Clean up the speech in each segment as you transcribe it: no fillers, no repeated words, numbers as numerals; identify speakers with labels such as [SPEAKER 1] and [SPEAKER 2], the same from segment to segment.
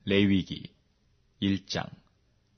[SPEAKER 1] 레위기 1장.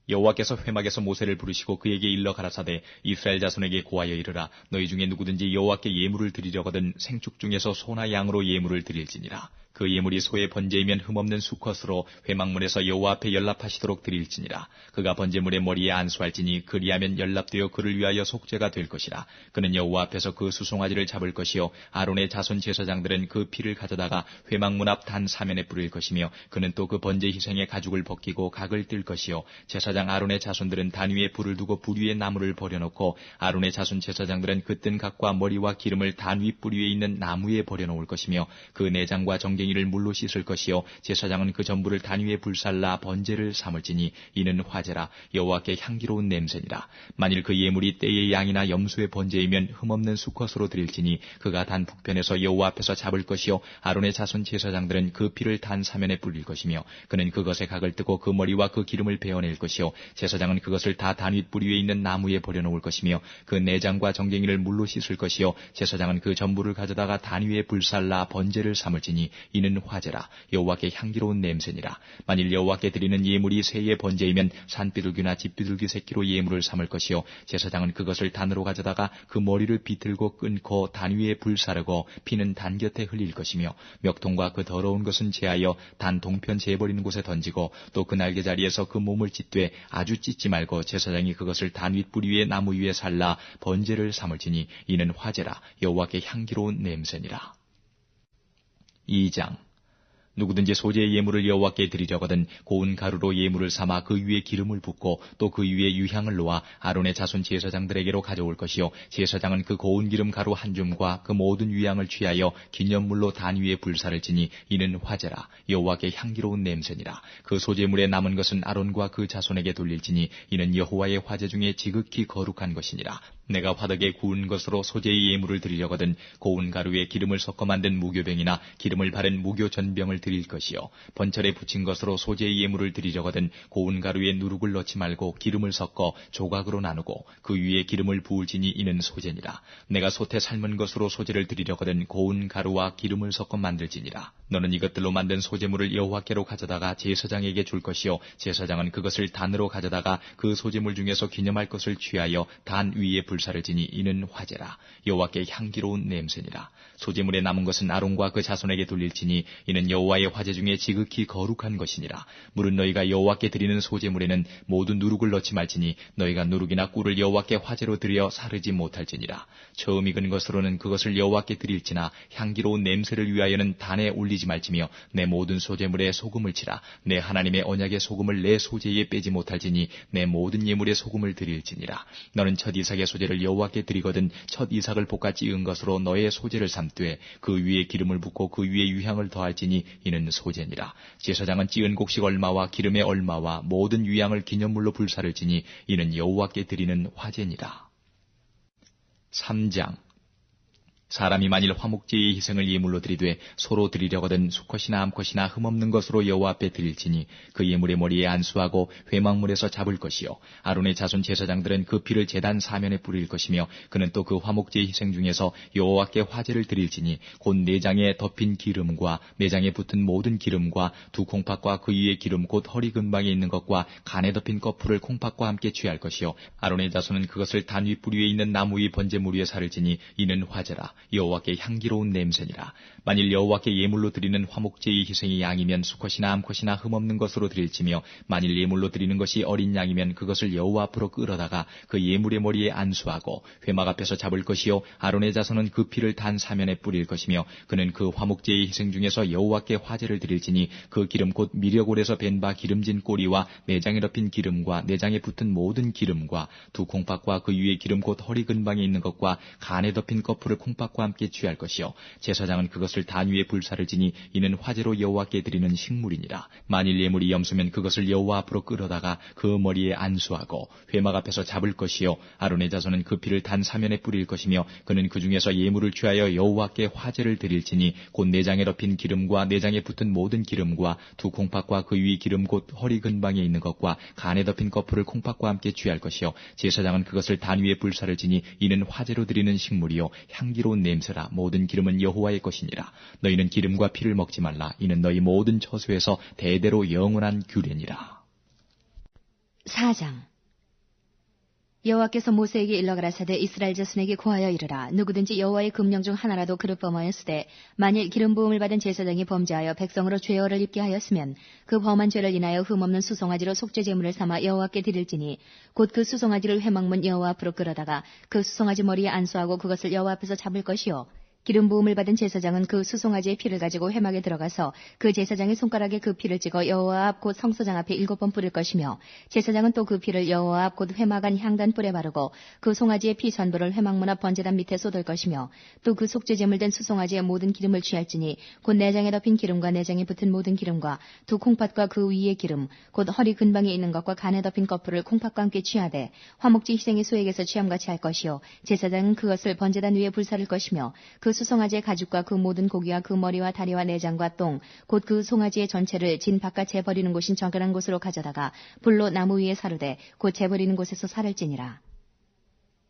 [SPEAKER 1] 여호와께서 회막에서 모세를 부르시고 그에게 일러 가라사대 이스라엘 자손에게 고하여 이르라. 너희 중에 누구든지 여호와께 예물을 드리려거든 생축 중에서 소나 양으로 예물을 드릴지니라. 그 예물이 소의 번제이면 흠없는 수컷으로 회막문에서 여호와 앞에 연납하시도록 드릴지니라. 그가 번제물의 머리에 안수할지니 그리하면 연납되어 그를 위하여 속죄가 될 것이라. 그는 여호와 앞에서 그 수송아지를 잡을 것이요 아론의 자손 제사장들은 그 피를 가져다가 회막문 앞 단 사면에 뿌릴 것이며 그는 또 그 번제 희생의 가죽을 벗기고 각을 뜰 것이요 제사장 아론의 자손들은 단 위에 불을 두고 불 위에 나무를 버려놓고 아론의 자손 제사장들은 그 뜬 각과 머리와 기름을 단 위 뿌리 위에 있는 나무에 버려놓을 것이며 그 내장과 정갱이를 물로 씻을 것이요 제사장은 그 전부를 단 위에 불살라 번제를 삼을지니 이는 화제라. 여호와께 향기로운 냄새니라. 만일 그 예물이 떼의 양이나 염소의 번제이면 흠없는 수컷으로 드릴지니 그가 단 북편에서 여호와 앞에서 잡을 것이요 아론의 자손 제사장들은 그 피를 단 사면에 뿌릴 것이며 그는 그것의 각을 뜨고 그 머리와 그 기름을 베어낼 것이요 제사장은 그것을 다 단 윗뿌리 위에 있는 나무에 버려놓을 것이며 그 내장과 정갱이를 물로 씻을 것이요 제사장은 그 전부를 가져다가 단 위에 불살라 번제를 삼을지니 이는 화제라. 여호와께 향기로운 냄새니라. 만일 여호와께 드리는 예물이 새의 번제이면 산비둘기나 집비둘기 새끼로 예물을 삼을 것이요 제사장은 그것을 단으로 가져다가 그 머리를 비틀고 끊고 단 위에 불사르고 피는 단 곁에 흘릴 것이며 멱통과 그 더러운 것은 제하여 단 동편 재버리는 곳에 던지고 또 그 날개 자리에서 그 몸을 찢되 아주 찢지 말고 제사장이 그것을 단 윗뿌리 위에 나무 위에 살라 번제를 삼을지니 이는 화제라. 여호와께 향기로운 냄새니라. 2장. 누구든지 소재의 예물을 여호와께 드리려거든 고운 가루로 예물을 삼아 그 위에 기름을 붓고 또 그 위에 유향을 놓아 아론의 자손 제사장들에게로 가져올 것이요 제사장은 그 고운 기름 가루 한 줌과 그 모든 유향을 취하여 기념물로 단 위에 불사를 지니 이는 화제라. 여호와께 향기로운 냄새니라. 그 소재물에 남은 것은 아론과 그 자손에게 돌릴지니 이는 여호와의 화제 중에 지극히 거룩한 것이니라. 내가 화덕에 구운 것으로 소재의 예물을 드리려거든 고운 가루에 기름을 섞어 만든 무교병이나 기름을 바른 무교 전병을 드릴 것이요 번철에 붙인 것으로 소재의 예물을 드리려거든 고운 가루에 누룩을 넣지 말고 기름을 섞어 조각으로 나누고 그 위에 기름을 부을지니 이는 소재니라. 내가 솥에 삶은 것으로 소재를 드리려거든 고운 가루와 기름을 섞어 만들지니라. 너는 이것들로 만든 소재물을 여호와께로 가져다가 제사장에게 줄 것이요 제사장은 그것을 단으로 가져다가 그 소재물 중에서 기념할 것을 취하여 단 위에 불사를 지니 이는 화제라. 여호와께 향기로운 냄새니라. 소재물에 남은 것은 아론과 그 자손에게 돌릴지니 이는 여호와의 화제 중에 지극히 거룩한 것이니라. 물은 너희가 여호와께 드리는 소재물에는 모두 누룩을 넣지 말지니 너희가 누룩이나 꿀을 여호와께 화제로 드려 사르지 못할지니라. 처음 익은 것으로는 그것을 여호와께 드릴지나 향기로운 냄새를 위하여는 단에 올리지 말지며 내 모든 소재물에 소금을 치라. 내 하나님의 언약의 소금을 내 소재에 빼지 못할지니 내 모든 예물에 소금을 드릴지니라. 너는 첫 이삭의 소재를 여호와께 드리거든 첫 이삭을 볶아 찌은 것으로 너의 소재를 삼되 그 위에 기름을 붓고 그 위에 유향을 더할지니 이는 소재니라. 제사장은 찌은 곡식 얼마와 기름의 얼마와 모든 유향을 기념물로 불사를 지니 이는 여호와께 드리는 화제니라. 3장. 사람이 만일 화목제의 희생을 예물로 드리되 소로 드리려거든 수컷이나 암컷이나 흠없는 것으로 여호와 앞에 드릴지니 그 예물의 머리에 안수하고 회막물에서 잡을 것이요 아론의 자손 제사장들은 그 피를 제단 사면에 뿌릴 것이며 그는 또 그 화목제의 희생 중에서 여호와께 화제를 드릴지니 곧 내장에 덮인 기름과 내장에 붙은 모든 기름과 두 콩팥과 그 위에 기름 곧 허리 근방에 있는 것과 간에 덮인 거풀을 콩팥과 함께 취할 것이요 아론의 자손은 그것을 단 윗뿌리 위에 있는 나무 위 번제물 위에 사를지니 이는 화제라. 여호와께 향기로운 냄새니라. 만일 여호와께 예물로 드리는 화목제의 희생이 양이면 수컷이나 암컷이나 흠없는 것으로 드릴지며 만일 예물로 드리는 것이 어린 양이면 그것을 여호와 앞으로 끌어다가 그 예물의 머리에 안수하고 회막 앞에서 잡을 것이요 아론의 자손은 그 피를 단 사면에 뿌릴 것이며 그는 그 화목제의 희생 중에서 여호와께 화제를 드릴지니 그 기름 곧 미려골에서 벤 바 기름진 꼬리와 내장에 덮인 기름과 내장에 붙은 모든 기름과 두 콩팥과 그 위에 기름 곧 허리 근방에 있는 것과 간에 덮인 거풀을 콩팥과 함께 취할 것이요 제사장은 그것을 단 위에 불사를 지니 이는 화제로 여호와께 드리는 식물이니라. 만일 예물이 염소면 그것을 여호와 앞으로 끌어다가 그 머리에 안수하고 회막 앞에서 잡을 것이요 아론의 자손은 그 피를 단 사면에 뿌릴 것이며 그는 그 중에서 예물을 취하여 여호와께 화제를 드릴지니 곧 내장에 덮인 기름과 내장에 붙은 모든 기름과 두 콩팥과 그 위 기름 곧 허리 근방에 있는 것과 간에 덮인 거풀을 콩팥과 함께 취할 것이요 제사장은 그것을 단 위에 불사를 지니 이는 화제로 드리는 식물이요 향기로운 좋은 냄새라. 모든 기름은 여호와의 것이니라. 너희는 기름과 피를 먹지 말라. 이는 너희 모든 처소에서 대대로 영원한 규례니라.
[SPEAKER 2] 4장. 여호와께서 모세에게 일러 가라사대 이스라엘 자손에게 고하여 이르라. 누구든지 여호와의 금령 중 하나라도 그릇 범하였으되 만일 기름 부음을 받은 제사장이 범죄하여 백성으로 죄어를 입게 하였으면 그 범한 죄를 인하여 흠없는 수송아지로 속죄 제물을 삼아 여호와께 드릴지니 곧 그 수송아지를 회막문 여호와 앞으로 끌어다가 그 수송아지 머리에 안수하고 그것을 여호와 앞에서 잡을 것이요 기름 부음을 받은 제사장은 그 수송아지의 피를 가지고 회막에 들어가서 그 제사장의 손가락에 그 피를 찍어 여호와 앞 곧 성소장 앞에 7번 뿌릴 것이며 제사장은 또 그 피를 여호와 앞 곧 회막 안 향단 뿔에 바르고 그 송아지의 피 전부를 회막문 앞 번제단 밑에 쏟을 것이며 또 그 속죄 제물된 수송아지의 모든 기름을 취할지니 곧 내장에 덮인 기름과 내장에 붙은 모든 기름과 두 콩팥과 그 위의 기름 곧 허리 근방에 있는 것과 간에 덮인 거풀을 콩팥과 함께 취하되 화목제 희생의 소액에서 취함같이 할 것이요 제사장은 그것을 번제단 위에 불사를 것이며 그 수송아지의 가죽과 그 모든 고기와 그 머리와 다리와 내장과 똥, 곧 그 송아지의 전체를 진 바깥 재버리는 곳인 정결한 곳으로 가져다가 불로 나무 위에 사르되 곧 재버리는 곳에서 살을지니라.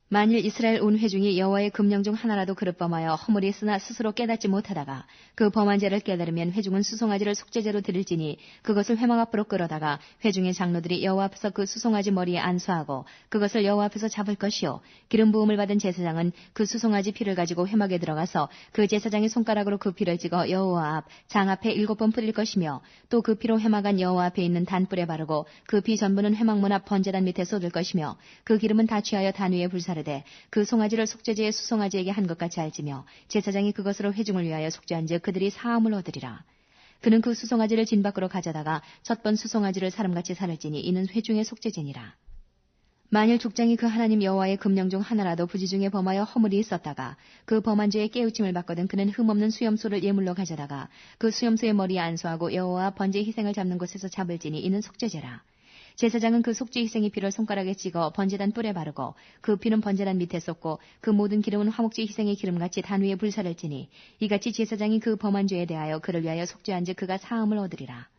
[SPEAKER 2] 만일 이스라엘 온 회중이 여호와의 금령 중 하나라도 그릇 범하여 허물이 있으나 스스로 깨닫지 못하다가 그 범한 죄를 깨달으면 회중은 수송아지를 속죄제로 드릴지니 그것을 회막 앞으로 끌어다가 회중의 장로들이 여호와 앞에서 그 수송아지 머리에 안수하고 그것을 여호와 앞에서 잡을 것이요 기름 부음을 받은 제사장은 그 수송아지 피를 가지고 회막에 들어가서 그 제사장의 손가락으로 그 피를 찍어 여호와 앞 장 앞에 7번 뿌릴 것이며 또 그 피로 회막 안 여호와 앞에 있는 단뿔에 바르고 그 피 전부는 회막문 앞 번제단 밑에 쏟을 것이며 그 기름은 다 취하여 단 위에 불사르되 그 송아지를 속죄제의 수송아지에게 한 것 같이 알지며 제사장이 그것으로 회중을 위하여 속죄한즉 그들이 사함을 얻으리라. 그는 그 수송아지를 진 밖으로 가져다가 첫 번 수송아지를 사람같이 살을지니 이는 회중의 속죄제니라. 만일 족장이 그 하나님 여호와의 금령 중 하나라도 부지 중에 범하여 허물이 있었다가 그 범한 죄에 깨우침을 받거든 그는 흠없는 수염소를 예물로 가져다가 그 수염소의 머리에 안수하고 여호와 번제 희생을 잡는 곳에서 잡을지니 이는 속죄제라. 제사장은 그 속죄 희생의 피를 손가락에 찍어 번제단 뿔에 바르고 그 피는 번제단 밑에 쏟고 그 모든 기름은 화목제 희생의 기름같이 단 위에 불사를지니 이같이 제사장이 그 범한 죄에 대하여 그를 위하여 속죄한즉 그가 사함을 얻으리라.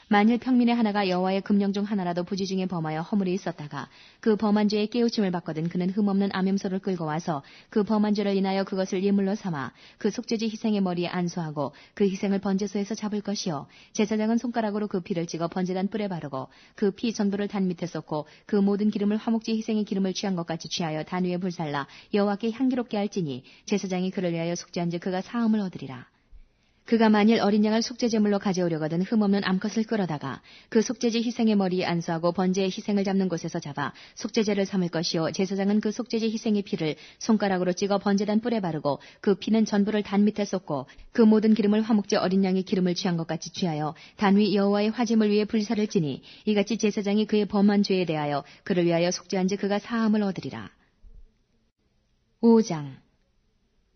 [SPEAKER 2] 만일 평민의 하나가 여호와의 금령 중 하나라도 부지 중에 범하여 허물이 있었다가 그 범한 죄에 깨우침을 받거든 그는 흠없는 암염소를 끌고 와서 그 범한 죄를 인하여 그것을 예물로 삼아 그 속죄제 희생의 머리에 안수하고 그 희생을 번제소에서 잡을 것이요 제사장은 손가락으로 그 피를 찍어 번제단 뿔에 바르고 그 피 전부를 단 밑에 쏟고 그 모든 기름을 화목제 희생의 기름을 취한 것 같이 취하여 단 위에 불살라 여호와께 향기롭게 할지니 제사장이 그를 위하여 속죄한즉 그가 사함을 얻으리라. 그가 만일 어린 양을 속죄제물로 가져오려거든 흠없는 암컷을 끌어다가 그 속죄제 희생의 머리에 안수하고 번제의 희생을 잡는 곳에서 잡아 속죄제를 삼을 것이요 제사장은 그 속죄제 희생의 피를 손가락으로 찍어 번제단 뿔에 바르고 그 피는 전부를 단 밑에 쏟고 그 모든 기름을 화목제 어린 양의 기름을 취한 것 같이 취하여 단 위 여호와의 화제물 위에 불사를 지니 이같이 제사장이 그의 범한 죄에 대하여 그를 위하여 속죄한즉 그가 사함을 얻으리라. 5장.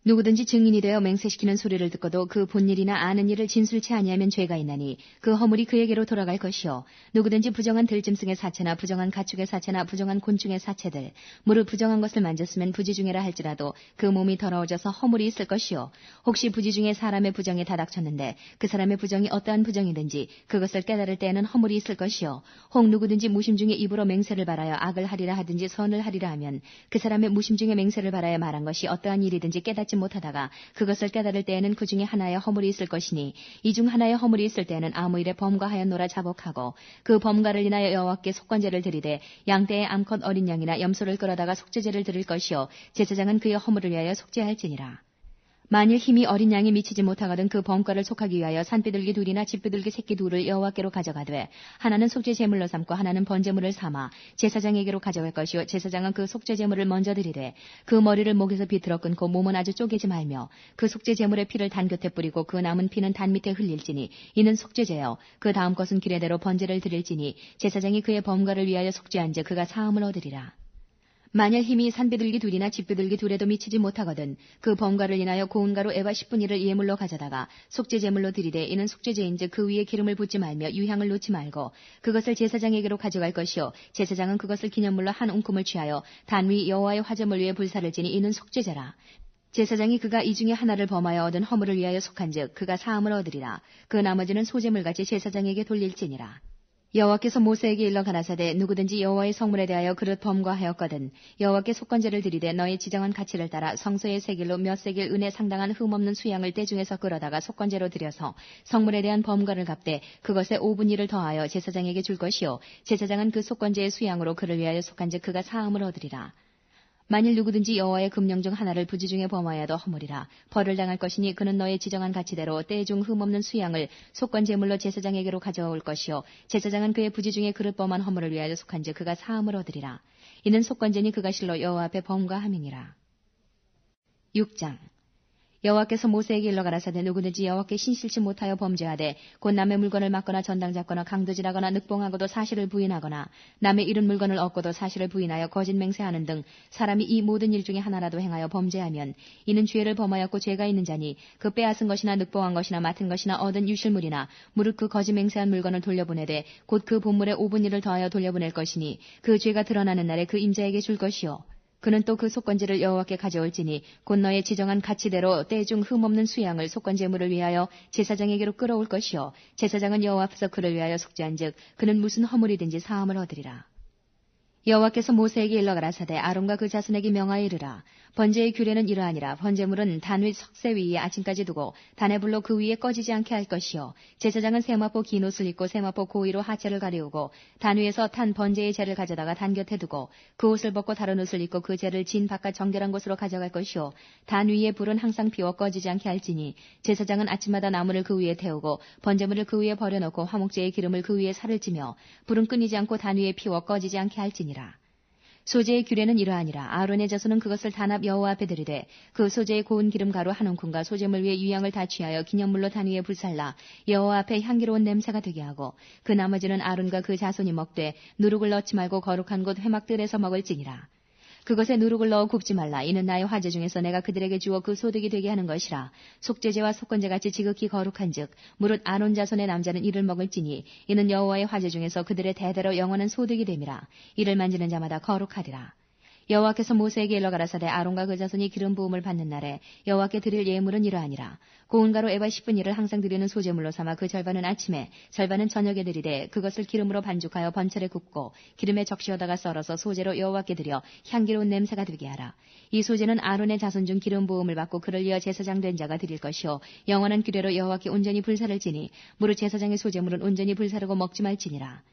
[SPEAKER 2] 누구든지 증인이 되어 맹세시키는 소리를 듣고도 그 본 일이나 아는 일을 진술치 아니하면 죄가 있나니 그 허물이 그에게로 돌아갈 것이요 누구든지 부정한 들짐승의 사체나 부정한 가축의 사체나 부정한 곤충의 사체들 무릇 부정한 것을 만졌으면 부지 중에라 할지라도 그 몸이 더러워져서 허물이 있을 것이요 혹시 부지 중에 사람의 부정이 다닥쳤는데 그 사람의 부정이 어떠한 부정이든지 그것을 깨달을 때에는 허물이 있을 것이요 혹 누구든지 무심 중에 입으로 맹세를 바라여 악을 하리라 하든지 선을 하리라 하면 그 사람의 무심 중에 맹세를 바라여 말한 것이 어떠한 일이든지 깨닫지 못하다가 그것을 깨달을 때에는 그 중에 하나의 허물이 있을 것이니 이 중 하나의 허물이 있을 때에는 아무 일에 범과하였노라 자복하고 그 범과를 인하여 여호와께 속건제를 드리되 양떼의 암컷 어린 양이나 염소를 끌어다가 속죄제를 드릴 것이요 제사장은 그의 허물을 위하여 속죄할지니라. 만일 힘이 어린 양이 미치지 못하거든 그 범과를 속하기 위하여 산비둘기 둘이나 집비둘기 새끼 둘을 여호와께로 가져가되 하나는 속죄 제물로 삼고 하나는 번제물을 삼아 제사장에게로 가져갈 것이요 제사장은 그 속죄 제물을 먼저 드리되 그 머리를 목에서 비틀어 끊고 몸은 아주 쪼개지 말며 그 속죄 제물의 피를 단 곁에 뿌리고 그 남은 피는 단 밑에 흘릴지니 이는 속죄제요 그 다음 것은 규례대로 번제를 드릴지니 제사장이 그의 범과를 위하여 속죄한즉 그가 사함을 얻으리라. 만일 힘이 산비둘기 둘이나 집비둘기 둘에도 미치지 못하거든 그 범과를 인하여 고운 가루 에바 10분의를 예물로 가져다가 속죄제물로 드리되 이는 속죄제인즉 그 위에 기름을 붓지 말며 유향을 놓지 말고 그것을 제사장에게로 가져갈 것이요 제사장은 그것을 기념물로 한 웅큼을 취하여 단 위 여호와의 화제물 위에 불사를 지니 이는 속죄제라. 제사장이 그가 이 중에 하나를 범하여 얻은 허물을 위하여 속한즉 그가 사함을 얻으리라. 그 나머지는 소제물같이 제사장에게 돌릴지니라. 여호와께서 모세에게 일러 가라사대 누구든지 여호와의 성물에 대하여 그릇 범과하였거든 여호와께 속건제를 드리되 너의 지정한 가치를 따라 성소의 세길로 몇 세길 은에 상당한 흠없는 수양을 때 중에서 끌어다가 속건제로 드려서 성물에 대한 범과를 갚되 그것에 5분의 1을 더하여 제사장에게 줄 것이요 제사장은 그 속건제의 수양으로 그를 위하여 속한즉 그가 사함을 얻으리라. 만일 누구든지 여호와의 금령 중 하나를 부지 중에 범하여도 허물이라. 벌을 당할 것이니 그는 너의 지정한 가치대로 때 중 흠없는 수양을 속건 제물로 제사장에게로 가져올 것이요 제사장은 그의 부지 중에 그릇 범한 허물을 위하여 속한즉 그가 사함을 얻으리라. 이는 속건제니 그가 실로 여호와 앞에 범과함이니라. 6장 여호와께서 모세에게 일러 가라사대 누구든지 여호와께 신실치 못하여 범죄하되 곧 남의 물건을 막거나 전당 잡거나 강도질하거나 늑봉하고도 사실을 부인하거나 남의 잃은 물건을 얻고도 사실을 부인하여 거짓 맹세하는 등 사람이 이 모든 일 중에 하나라도 행하여 범죄하면 이는 죄를 범하였고 죄가 있는 자니 그 빼앗은 것이나 늑봉한 것이나 맡은 것이나 얻은 유실물이나 무릇 그 거짓 맹세한 물건을 돌려보내되 곧 그 본물의 5분의 1을 더하여 돌려보낼 것이니 그 죄가 드러나는 날에 그 임자에게 줄 것이요 그는 또 그 속건제를 여호와께 가져올지니 곧 너의 지정한 가치대로 때 중 흠없는 수양을 속건제물을 위하여 제사장에게로 끌어올 것이요 제사장은 여호와 앞에서 그를 위하여 속죄한즉 그는 무슨 허물이든지 사함을 얻으리라. 여호와께서 모세에게 일러 가라사대 아론과 그 자손에게 명하여 이르라. 번제의 규례는 이러하니라. 번제물은 단 위 석쇠 위에 아침까지 두고 단의 불로 그 위에 꺼지지 않게 할 것이요 제사장은 세마포 긴 옷을 입고 세마포 고위로 하체를 가리우고 단 위에서 탄 번제의 재를 가져다가 단 곁에 두고 그 옷을 벗고 다른 옷을 입고 그 재를 진 바깥 정결한 곳으로 가져갈 것이요 단 위에 불은 항상 피워 꺼지지 않게 할지니 제사장은 아침마다 나무를 그 위에 태우고 번제물을 그 위에 버려놓고 화목제의 기름을 그 위에 살을 찌며 불은 끊이지 않고 단 위에 피워 꺼지지 않게 할지니라. 소제의 규례는 이러하니라. 아론의 자손은 그것을 단합 여호와 앞에 드리되 그 소제의 고운 기름 가루 한 움큼과 소제물 위에 유향을 다 취하여 기념물로 단 위에 불살라 여호와 앞에 향기로운 냄새가 되게 하고 그 나머지는 아론과 그 자손이 먹되 누룩을 넣지 말고 거룩한 곳 회막들에서 먹을지니라. 그것에 누룩을 넣어 굽지 말라. 이는 나의 화제 중에서 내가 그들에게 주어 그 소득이 되게 하는 것이라. 속죄제와 속건제같이 지극히 거룩한즉 무릇 아론 자손의 남자는 이를 먹을지니 이는 여호와의 화제 중에서 그들의 대대로 영원한 소득이 됨이라. 이를 만지는 자마다 거룩하리라. 여호와께서 모세에게 일러 가라사대 아론과 그 자손이 기름 부음을 받는 날에 여호와께 드릴 예물은 이러하니라. 고운 가루 에바 10분의 1을 항상 드리는 소제물로 삼아 그 절반은 아침에 절반은 저녁에 드리되 그것을 기름으로 반죽하여 번철에 굽고 기름에 적시어다가 썰어서 소제로 여호와께 드려 향기로운 냄새가 되게 하라. 이 소제는 아론의 자손 중 기름 부음을 받고 그를 이어 제사장 된 자가 드릴 것이요 영원한 규례로 여호와께 온전히 불사를 지니 무릇 제사장의 소제물은 온전히 불사르고 먹지 말지니라.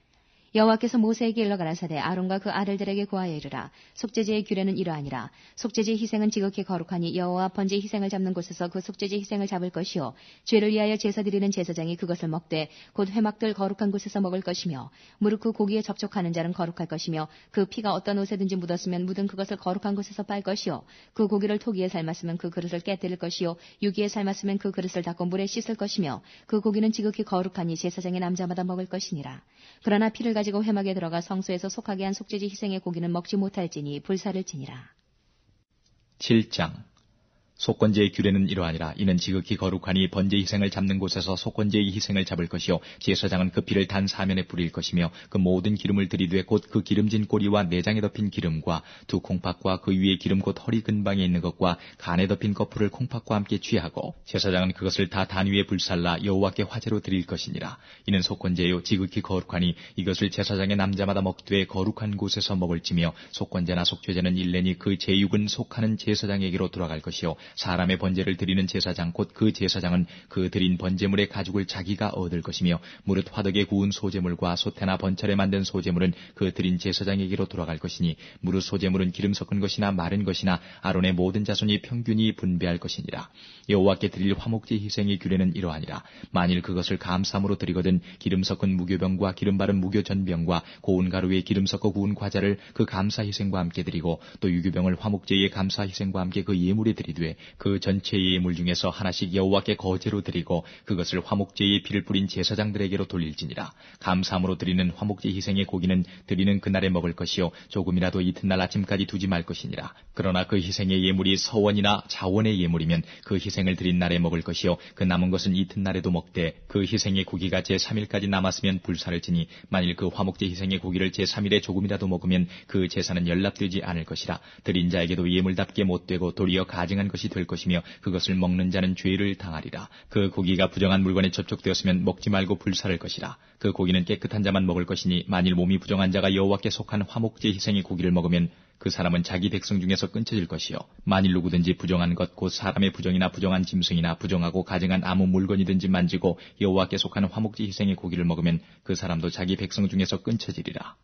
[SPEAKER 2] 여호와께서 모세에게 일러 가라사대 아론과 그 아들들에게 고하여 이르라. 속죄제의 규례는 이러하니라. 속죄제 희생은 지극히 거룩하니 여호와 번제 희생을 잡는 곳에서 그 속죄제 희생을 잡을 것이요 죄를 위하여 제사 드리는 제사장이 그것을 먹되 곧 회막들 거룩한 곳에서 먹을 것이며 무릇 그 고기에 접촉하는 자는 거룩할 것이며 그 피가 어떤 옷에든지 묻었으면 묻은 그것을 거룩한 곳에서 빨 것이요 그 고기를 토기에 삶았으면 그 그릇을 깨뜨릴 것이요 유기에 삶았으면 그 그릇을 닦고 물에 씻을 것이며 그 고기는 지극히 거룩하니 제사장의 남자마다 먹을 것이니라. 그러나 피를 가지고 회막에 들어가 성소에서 속하게 한 속죄제 희생의 고기는 먹지 못할지니 불사를 지니라.
[SPEAKER 1] 7장 속건제의 규례는 이러하니라. 이는 지극히 거룩하니 번제 희생을 잡는 곳에서 속건제의 희생을 잡을 것이요 제사장은 그 피를 단 사면에 뿌릴 것이며 그 모든 기름을 들이되 곧 그 기름진 꼬리와 내장에 덮인 기름과 두 콩팥과 그 위에 기름 곧 허리 근방에 있는 것과 간에 덮인 거풀을 콩팥과 함께 취하고 제사장은 그것을 다 단 위에 불살라 여호와께 화제로 드릴 것이니라. 이는 속건제요 지극히 거룩하니 이것을 제사장의 남자마다 먹되 거룩한 곳에서 먹을지며 속건제나 속죄제는 일례니 그 제육은 속하는 제사장에게로 돌아갈 것이요 사람의 번제를 드리는 제사장 곧 그 제사장은 그 드린 번제물의 가죽을 자기가 얻을 것이며 무릇 화덕에 구운 소제물과 소태나 번철에 만든 소제물은 그 드린 제사장에게로 돌아갈 것이니 무릇 소제물은 기름 섞은 것이나 마른 것이나 아론의 모든 자손이 평균히 분배할 것이니라. 여호와께 드릴 화목제 희생의 규례는 이러하니라. 만일 그것을 감사함으로 드리거든 기름 섞은 무교병과 기름 바른 무교전병과 고운 가루에 기름 섞어 구운 과자를 그 감사 희생과 함께 드리고 또 유교병을 화목제의 감사 희생과 함께 그 예물에 드리되 그 전체의 예물 중에서 하나씩 여호와께 거제로 드리고 그것을 화목제의 피를 뿌린 제사장들에게로 돌릴지니라. 감사함으로 드리는 화목제 희생의 고기는 드리는 그날에 먹을 것이요 조금이라도 이튿날 아침까지 두지 말 것이니라. 그러나 그 희생의 예물이 서원이나 자원의 예물이면 그 희생을 드린 날에 먹을 것이요 그 남은 것은 이튿날에도 먹되 그 희생의 고기가 제3일까지 남았으면 불사를 지니 만일 그 화목제 희생의 고기를 제3일에 조금이라도 먹으면 그 제사는 연락되지 않을 것이라. 드린 자에게도 예물답게 못되고 도리어 가증한 것이 것이 될 것이며 그것을 먹는 자는 죄를 당하리라. 그 고기가 부정한 물건에 접촉되었으면 먹지 말고 불사를 것이라. 그 고기는 깨끗한 자만 먹을 것이니 만일 몸이 부정한 자가 여호와께 속한 화목제 희생의 고기를 먹으면 그 사람은 자기 백성 중에서 끊쳐질 것이요. 만일 누구든지 부정한 것 곧 사람의 부정이나 부정한 짐승이나 부정하고 가증한 아무 물건이든지 만지고 여호와께 속한 화목제 희생의 고기를 먹으면 그 사람도 자기 백성 중에서 끊쳐지리라.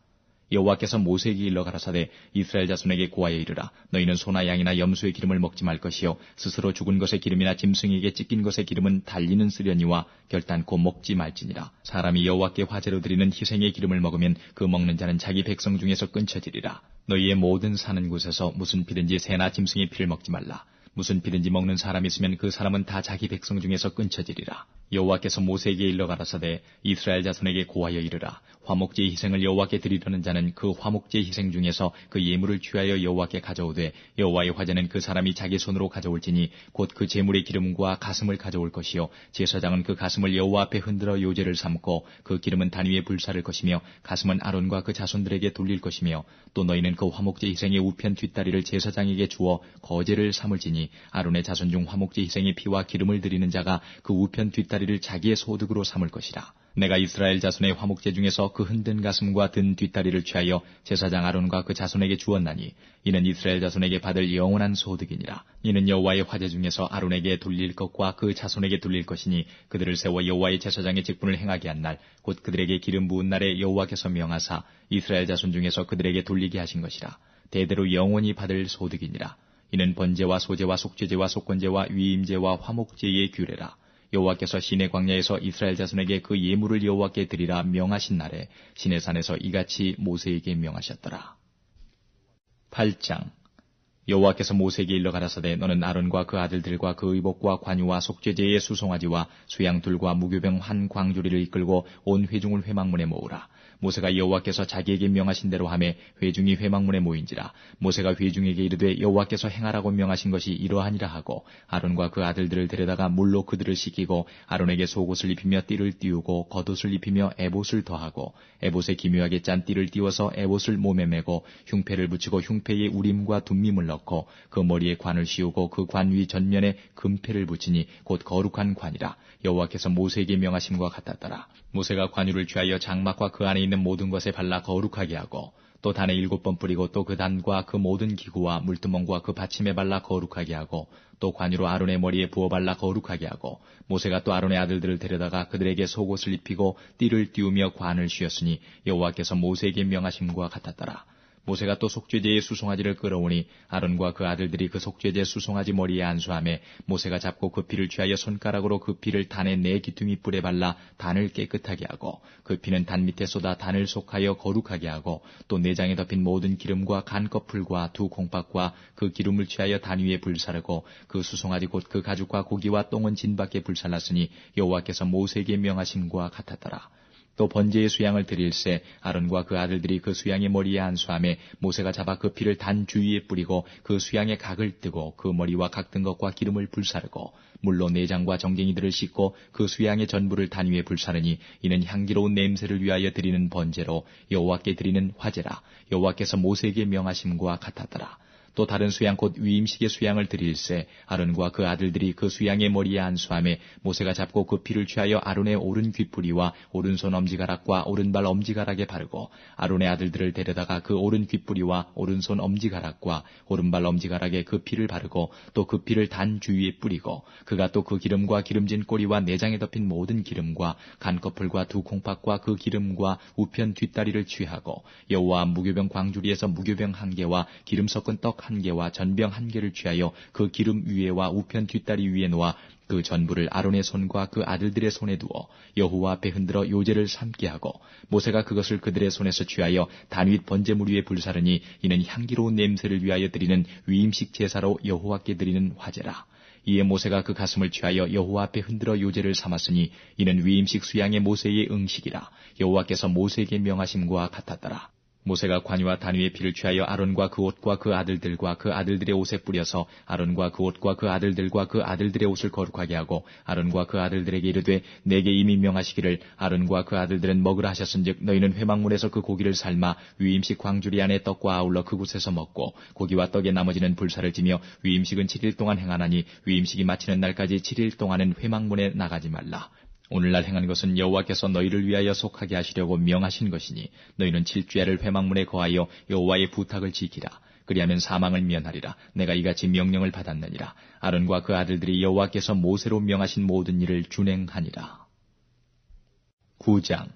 [SPEAKER 1] 여호와께서 모세에게 일러 가라사대 이스라엘 자손에게 고하여 이르라. 너희는 소나 양이나 염소의 기름을 먹지 말 것이요 스스로 죽은 것의 기름이나 짐승에게 찢긴 것의 기름은 달리는 쓰려니와 결단코 먹지 말지니라. 사람이 여호와께 화제로 드리는 희생의 기름을 먹으면 그 먹는 자는 자기 백성 중에서 끊쳐지리라. 너희의 모든 사는 곳에서 무슨 피든지 새나 짐승의 피를 먹지 말라. 무슨 피든지 먹는 사람이 있으면 그 사람은 다 자기 백성 중에서 끊쳐지리라. 여호와께서 모세에게 일러 가라사대 이스라엘 자손에게 고하여 이르라. 화목제 희생을 여호와께 드리려는 자는 그 화목제 희생 중에서 그 예물을 취하여 여호와께 가져오되 여호와의 화제는 그 사람이 자기 손으로 가져올지니 곧 그 제물의 기름과 가슴을 가져올 것이요 제사장은 그 가슴을 여호와 앞에 흔들어 요제를 삼고 그 기름은 단 위에 불사를 것이며 가슴은 아론과 그 자손들에게 돌릴 것이며 또 너희는 그 화목제 희생의 우편 뒷다리를 제사장에게 주어 거제를 삼을지니 아론의 자손 중 화목제 희생의 피와 기름을 드리는 자가 그 우편 뒷다리를 자기의 소득으로 삼을 것이라. 내가 이스라엘 자손의 화목제 중에서 그 흔든 가슴과 든 뒷다리를 취하여 제사장 아론과 그 자손에게 주었나니 이는 이스라엘 자손에게 받을 영원한 소득이니라. 이는 여호와의 화제 중에서 아론에게 돌릴 것과 그 자손에게 돌릴 것이니 그들을 세워 여호와의 제사장의 직분을 행하게 한 날 곧 그들에게 기름 부은 날에 여호와께서 명하사 이스라엘 자손 중에서 그들에게 돌리게 하신 것이라. 대대로 영원히 받을 소득이니라. 이는 번제와 소제와 속죄제와 속건제와 위임제와 화목제의 규례라. 여호와께서 시내 광야에서 이스라엘 자손에게 그 예물을 여호와께 드리라 명하신 날에 시내산에서 이같이 모세에게 명하셨더라. 8장 여호와께서 모세에게 일러 가라사대 너는 아론과 그 아들들과 그 의복과 관유와 속죄제의 수송아지와 수양둘과 무교병 한 광주리를 이끌고 온 회중을 회막문에 모으라. 모세가 여호와께서 자기에게 명하신 대로 하매 회중이 회막문에 모인지라. 모세가 회중에게 이르되 여호와께서 행하라고 명하신 것이 이러하니라 하고 아론과 그 아들들을 데려다가 물로 그들을 씻기고 아론에게 속옷을 입히며 띠를 띄우고 겉옷을 입히며 에봇을 더하고 에봇에 기묘하게 짠 띠를 띄워서 에봇을 몸에 메고 흉패를 붙이고 흉패에 우림과 둠밈을 넣고 그 머리에 관을 씌우고 그 관 위 전면에 금패를 붙이니 곧 거룩한 관이라. 여호와께서 모세에게 명하심과 같았더라. 모세가 관유를 취하여 장막과 그 안에 있는 모든 것에 발라 거룩하게 하고 또 단에 7번 뿌리고 또 그 단과 그 모든 기구와 물두멍과 그 받침에 발라 거룩하게 하고 또 관유로 아론의 머리에 부어 발라 거룩하게 하고 모세가 또 아론의 아들들을 데려다가 그들에게 속옷을 입히고 띠를 띄우며 관을 씌웠으니 여호와께서 모세에게 명하심과 같았더라. 모세가 또 속죄제의 수송아지를 끌어오니 아론과 그 아들들이 그 속죄제 수송아지 머리에 안수하매 모세가 잡고 그 피를 취하여 손가락으로 그 피를 단의 4귀퉁이 뿔에 발라 단을 깨끗하게 하고 그 피는 단 밑에 쏟아 단을 속하여 거룩하게 하고 또 내장에 덮인 모든 기름과 간꺼풀과 두 콩팥과 그 기름을 취하여 단 위에 불사르고 그 수송아지 곧 그 가죽과 고기와 똥은 진 밖에 불살랐으니 여호와께서 모세에게 명하심과 같았더라. 또 번제의 수양을 드릴새 아론과 그 아들들이 그 수양의 머리에 안수하매 모세가 잡아 그 피를 단 주위에 뿌리고 그 수양의 각을 뜨고 그 머리와 각 든 것과 기름을 불사르고 물로 내장과 정갱이들을 씻고 그 수양의 전부를 단 위에 불사르니 이는 향기로운 냄새를 위하여 드리는 번제로 여호와께 드리는 화제라. 여호와께서 모세에게 명하심과 같았더라. 또 다른 수양 곧 위임식의 수양을 드릴새 아론과 그 아들들이 그 수양의 머리에 안수하매 모세가 잡고 그 피를 취하여 아론의 오른 귓뿌리와 오른손 엄지가락과 오른발 엄지가락에 바르고 아론의 아들들을 데려다가 그 오른 귓뿌리와 오른손 엄지가락과 오른발 엄지가락에 그 피를 바르고 또 그 피를 단 주위에 뿌리고 그가 또 그 기름과 기름진 꼬리와 내장에 덮인 모든 기름과 간꺼풀과 두 콩팥과 그 기름과 우편 뒷다리를 취하고 여호와 무교병 광주리에서 무교병 1개와 기름 섞은 떡 1개와 전병 1개를 취하여 그 기름 위에와 우편 뒷다리 위에 놓아 그 전부를 아론의 손과 그 아들들의 손에 두어 여호와 앞에 흔들어 요제를 삼게 하고 모세가 그것을 그들의 손에서 취하여 단윗 번제물 위에 불사르니 이는 향기로운 냄새를 위하여 드리는 위임식 제사로 여호와께 드리는 화제라. 이에 모세가 그 가슴을 취하여 여호와 앞에 흔들어 요제를 삼았으니 이는 위임식 수양의 모세의 응식이라. 여호와께서 모세에게 명하심과 같았더라. 모세가 관유와 단위의 피를 취하여 아론과 그 옷과 그 아들들과 그 아들들의 옷에 뿌려서 아론과 그 옷과 그 아들들과 그 아들들의 옷을 거룩하게 하고 아론과 그 아들들에게 이르되 내게 이미 명하시기를 아론과 그 아들들은 먹으라 하셨은즉 너희는 회막문에서 그 고기를 삶아 위임식 광주리 안에 떡과 아울러 그곳에서 먹고 고기와 떡의 나머지는 불사를 지며 위임식은 7일 동안 행하나니 위임식이 마치는 날까지 7일 동안은 회막문에 나가지 말라. 오늘날 행한 것은 여호와께서 너희를 위하여 속하게 하시려고 명하신 것이니 너희는 7주야를 회막문에 거하여 여호와의 부탁을 지키라. 그리하면 사망을 면하리라. 내가 이같이 명령을 받았느니라. 아론과 그 아들들이 여호와께서 모세로 명하신 모든 일을 준행하니라. 9장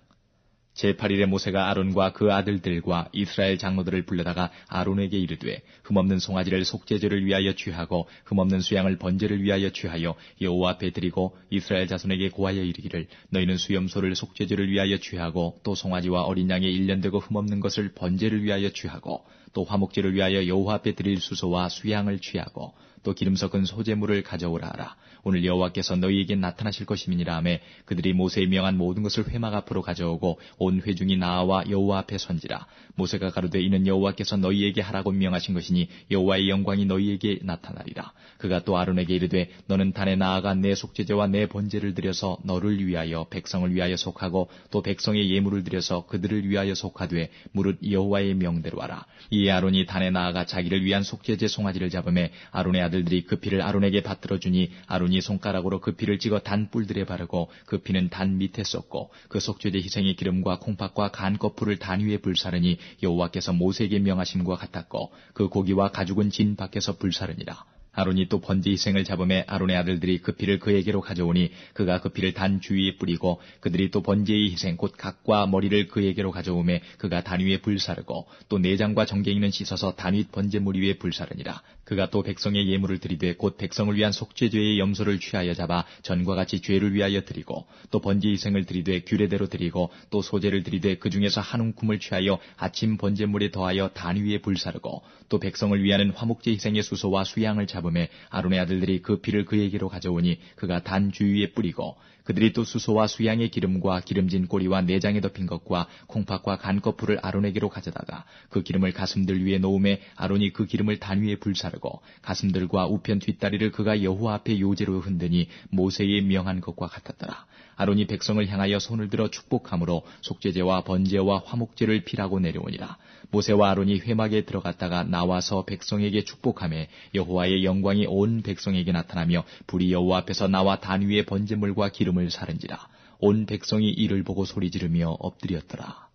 [SPEAKER 1] 제8일에 모세가 아론과 그 아들들과 이스라엘 장로들을 불러다가 아론에게 이르되 흠없는 송아지를 속죄제를 위하여 취하고 흠없는 수양을 번제를 위하여 취하여 여호와 앞에 드리고 이스라엘 자손에게 고하여 이르기를 너희는 수염소를 속죄제를 위하여 취하고 또 송아지와 어린 양의 1년 되고 흠없는 것을 번제를 위하여 취하고 또 화목제를 위하여 여호와 앞에 드릴 수소와 수양을 취하고 또 기름 섞은 소제물을 가져오라 하라. 오늘 여호와께서 너희에게 나타나실 것임이니라 하매 그들이 모세의 명한 모든 것을 회막 앞으로 가져오고 온 회중이 나와 여호와 앞에 선지라. 모세가 가로되 이는 여호와께서 너희에게 하라고 명하신 것이니 여호와의 영광이 너희에게 나타나리라. 그가 또 아론에게 이르되 너는 단에 나아가 내 속죄제와 내 번제를 드려서 너를 위하여 백성을 위하여 속하고 또 백성의 예물을 드려서 그들을 위하여 속하되 무릇 여호와의 명대로 하라. 이에 아론이 단에 나아가 자기를 위한 속죄제 송아지를 잡음에 아론의 아들들이 그 피를 아론에게 받들어 주니 아론이 손가락으로 그 피를 찍어 단 뿔들에 바르고 그 피는 단 밑에 쏟고 그 속죄제 희생의 기름과 콩팥과 간 거풀을 단 위에 불사르니 여호와께서 모세에게 명하심과 같았고 그 고기와 가죽은 진 밖에서 불사르니라. 아론이 또 번제 희생을 잡음에 아론의 아들들이 그 피를 그에게로 가져오니 그가 그 피를 단 주위에 뿌리고 그들이 또 번제의 희생 곧 각과 머리를 그에게로 가져오매 그가 단 위에 불사르고 또 내장과 정갱이는 씻어서 단 윗 번제물 위에 불사르니라. 그가 또 백성의 예물을 드리되 곧 백성을 위한 속죄죄의 염소를 취하여 잡아 전과 같이 죄를 위하여 드리고 또 번제 희생을 드리되 규례대로 드리고 또 소제를 드리되 그 중에서 한 움큼을 취하여 아침 번제물에 더하여 단 위에 불사르고 또 백성을 위하는 화목제 희생의 수소와 수양을 잡음에 아론의 아들들이 그 피를 그에게로 가져오니 그가 단 주위에 뿌리고 그들이 또 수소와 수양의 기름과 기름진 꼬리와 내장에 덮인 것과 콩팥과 간거풀을 아론에게로 가져다가 그 기름을 가슴들 위에 놓음에 아론이 그 기름을 단 위에 불사르고 가슴들과 우편 뒷다리를 그가 여호와 앞에 요제로 흔드니 모세의 명한 것과 같았더라. 아론이 백성을 향하여 손을 들어 축복함으로 속죄제와 번제와 화목제를 피라고 내려오니라. 모세와 아론이 회막에 들어갔다가 나와서 백성에게 축복하며 여호와의 영광이 온 백성에게 나타나며 불이 여호와 앞에서 나와 단 위에 번제물과 기름을 사른지라. 온 백성이 이를 보고 소리 지르며 엎드렸더라.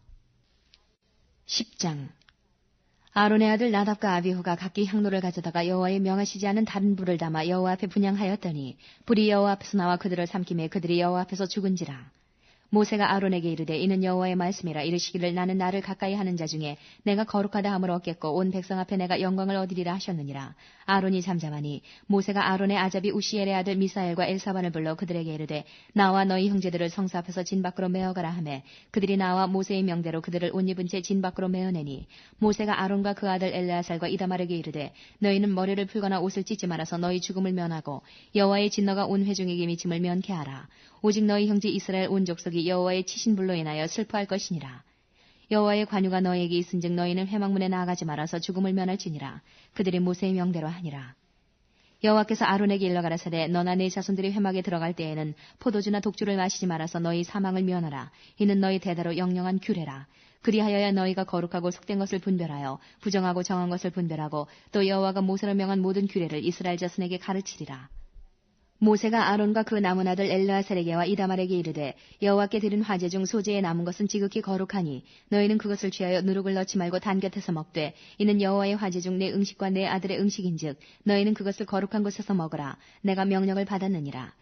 [SPEAKER 2] 10장 아론의 아들 나답과 아비후가 각기 향로를 가져다가 여호와의 명하시지 않은 다른 불을 담아 여호와 앞에 분향하였더니 불이 여호와 앞에서 나와 그들을 삼키매 그들이 여호와 앞에서 죽은지라. 모세가 아론에게 이르되 이는 여호와의 말씀이라. 이르시기를 나는 나를 가까이 하는 자 중에 내가 거룩하다 함을 얻겠고 온 백성 앞에 내가 영광을 얻으리라 하셨느니라. 아론이 잠잠하니 모세가 아론의 아잡이 우시엘의 아들 미사엘과 엘사반을 불러 그들에게 이르되 나와 너희 형제들을 성사 앞에서 진 밖으로 메어가라 하매 그들이 나와 모세의 명대로 그들을 옷 입은 채 진 밖으로 메어내니 모세가 아론과 그 아들 엘레아살과 이다말에게 이르되 너희는 머리를 풀거나 옷을 찢지 말아서 너희 죽음을 면하고 여호와의 진노가 온 회중에게 미침을 면케 하라. 오직 너희 형제 이스라엘 온 족속이 여호와의 치신 불로 인하여 슬퍼할 것이니라. 여호와의 관유가 너희에게 있은즉 너희는 회막문에 나아가지 말아서 죽음을 면할지니라. 그들이 모세의 명대로 하니라. 여호와께서 아론에게 일러 가라사대 너나 네 자손들이 회막에 들어갈 때에는 포도주나 독주를 마시지 말아서 너희 사망을 면하라. 이는 너희 대대로 영영한 규례라. 그리하여야 너희가 거룩하고 속된 것을 분별하여 부정하고 정한 것을 분별하고 또 여호와가 모세로 명한 모든 규례를 이스라엘 자손에게 가르치리라. 모세가 아론과 그 남은 아들 엘르아살에게와 이다말에게 이르되 여호와께 드린 화제 중 소제에 남은 것은 지극히 거룩하니 너희는 그것을 취하여 누룩을 넣지 말고 단 곁에서 먹되 이는 여호와의 화제 중 내 음식과 내 아들의 음식인즉 너희는 그것을 거룩한 곳에서 먹으라. 내가 명령을 받았느니라.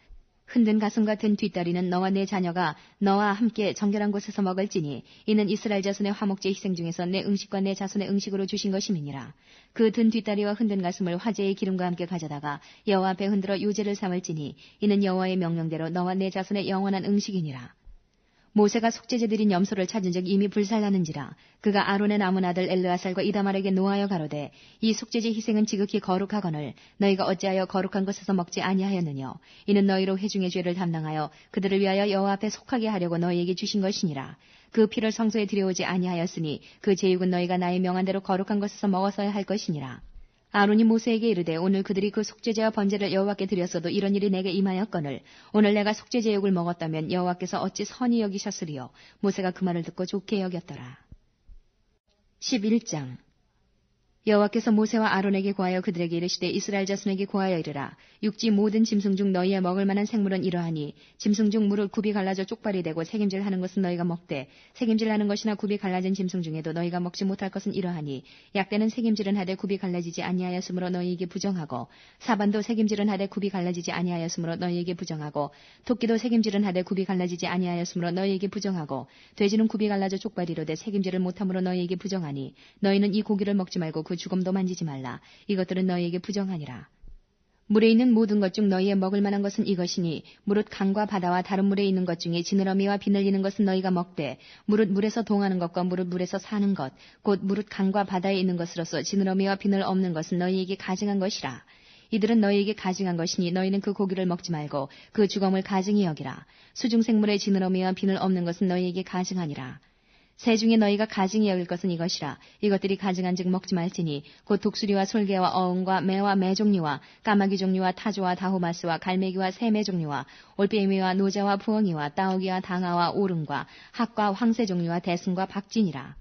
[SPEAKER 2] 흔든 가슴과 든 뒷다리는 너와 내 자녀가 너와 함께 정결한 곳에서 먹을지니 이는 이스라엘 자손의 화목제 희생 중에서 내 음식과 내 자손의 음식으로 주신 것임이니라. 그 든 뒷다리와 흔든 가슴을 화제의 기름과 함께 가져다가 여호와 앞에 흔들어 유제를 삼을지니 이는 여호와의 명령대로 너와 내 자손의 영원한 음식이니라. 모세가 속죄제 드린 염소를 찾은즉 이미 불살나는지라. 그가 아론의 남은 아들 엘르아살과 이다말에게 노하여 가로되 이 속죄제 희생은 지극히 거룩하거늘 너희가 어찌하여 거룩한 것에서 먹지 아니하였느뇨. 이는 너희로 회중의 죄를 담당하여 그들을 위하여 여호와 앞에 속하게 하려고 너희에게 주신 것이니라. 그 피를 성소에 들여오지 아니하였으니 그 제육은 너희가 나의 명한대로 거룩한 것에서 먹어서야 할 것이니라. 아론이 모세에게 이르되 오늘 그들이 그 속죄제와 번제를 여호와께 드렸어도 이런 일이 내게 임하였거늘 오늘 내가 속죄제육을 먹었다면 여호와께서 어찌 선히 여기셨으리요. 모세가 그 말을 듣고 좋게 여겼더라. 11장 여호와께서 모세와 아론에게 고하여 그들에게 이르시되 이스라엘 자손에게 고하여 이르라. 육지 모든 짐승 중 너희의 먹을 만한 생물은 이러하니 짐승 중 무릇 굽이 갈라져 쪽발이 되고 색임질하는 것은 너희가 먹되 색임질하는 것이나 굽이 갈라진 짐승 중에도 너희가 먹지 못할 것은 이러하니 약대는 색임질은 하되 굽이 갈라지지 아니하였으므로 너희에게 부정하고 사반도 색임질은 하되 굽이 갈라지지 아니하였으므로 너희에게 부정하고 토끼도 색임질은 하되 굽이 갈라지지 아니하였으므로 너희에게 부정하고 돼지는 굽이 갈라져 쪽발이로되 색임질을 못함으로 너희에게 부정하니 너희는 이 고기를 먹지 말고 그 죽음도 만지지 말라. 이것들은 너희에게 부정하니라. 물에 있는 모든 것 중 너희의 먹을 만한 것은 이것이니 무릇 강과 바다와 다른 물에 있는 것 중에 지느러미와 비늘리는 것은 너희가 먹되 무릇 물에서 동하는 것과 무릇 물에서 사는 것 곧 무릇 강과 바다에 있는 것으로서 지느러미와 비늘 없는 것은 너희에게 가증한 것이라. 이들은 너희에게 가증한 것이니 너희는 그 고기를 먹지 말고 그 죽음을 가증히 여기라. 수중생물의 지느러미와 비늘 없는 것은 너희에게 가증하니라. 새 중에 너희가 가증히 여길 것은 이것이라. 이것들이 가증한즉 먹지 말지니 곧 독수리와 솔개와 어흥과 매와 매 종류와 까마귀 종류와 타조와 다호마스와 갈매기와 새매 종류와 올빼미와 노자와 부엉이와 따오기와 당아와 오름과 학과 황새 종류와 대승과 박진이라.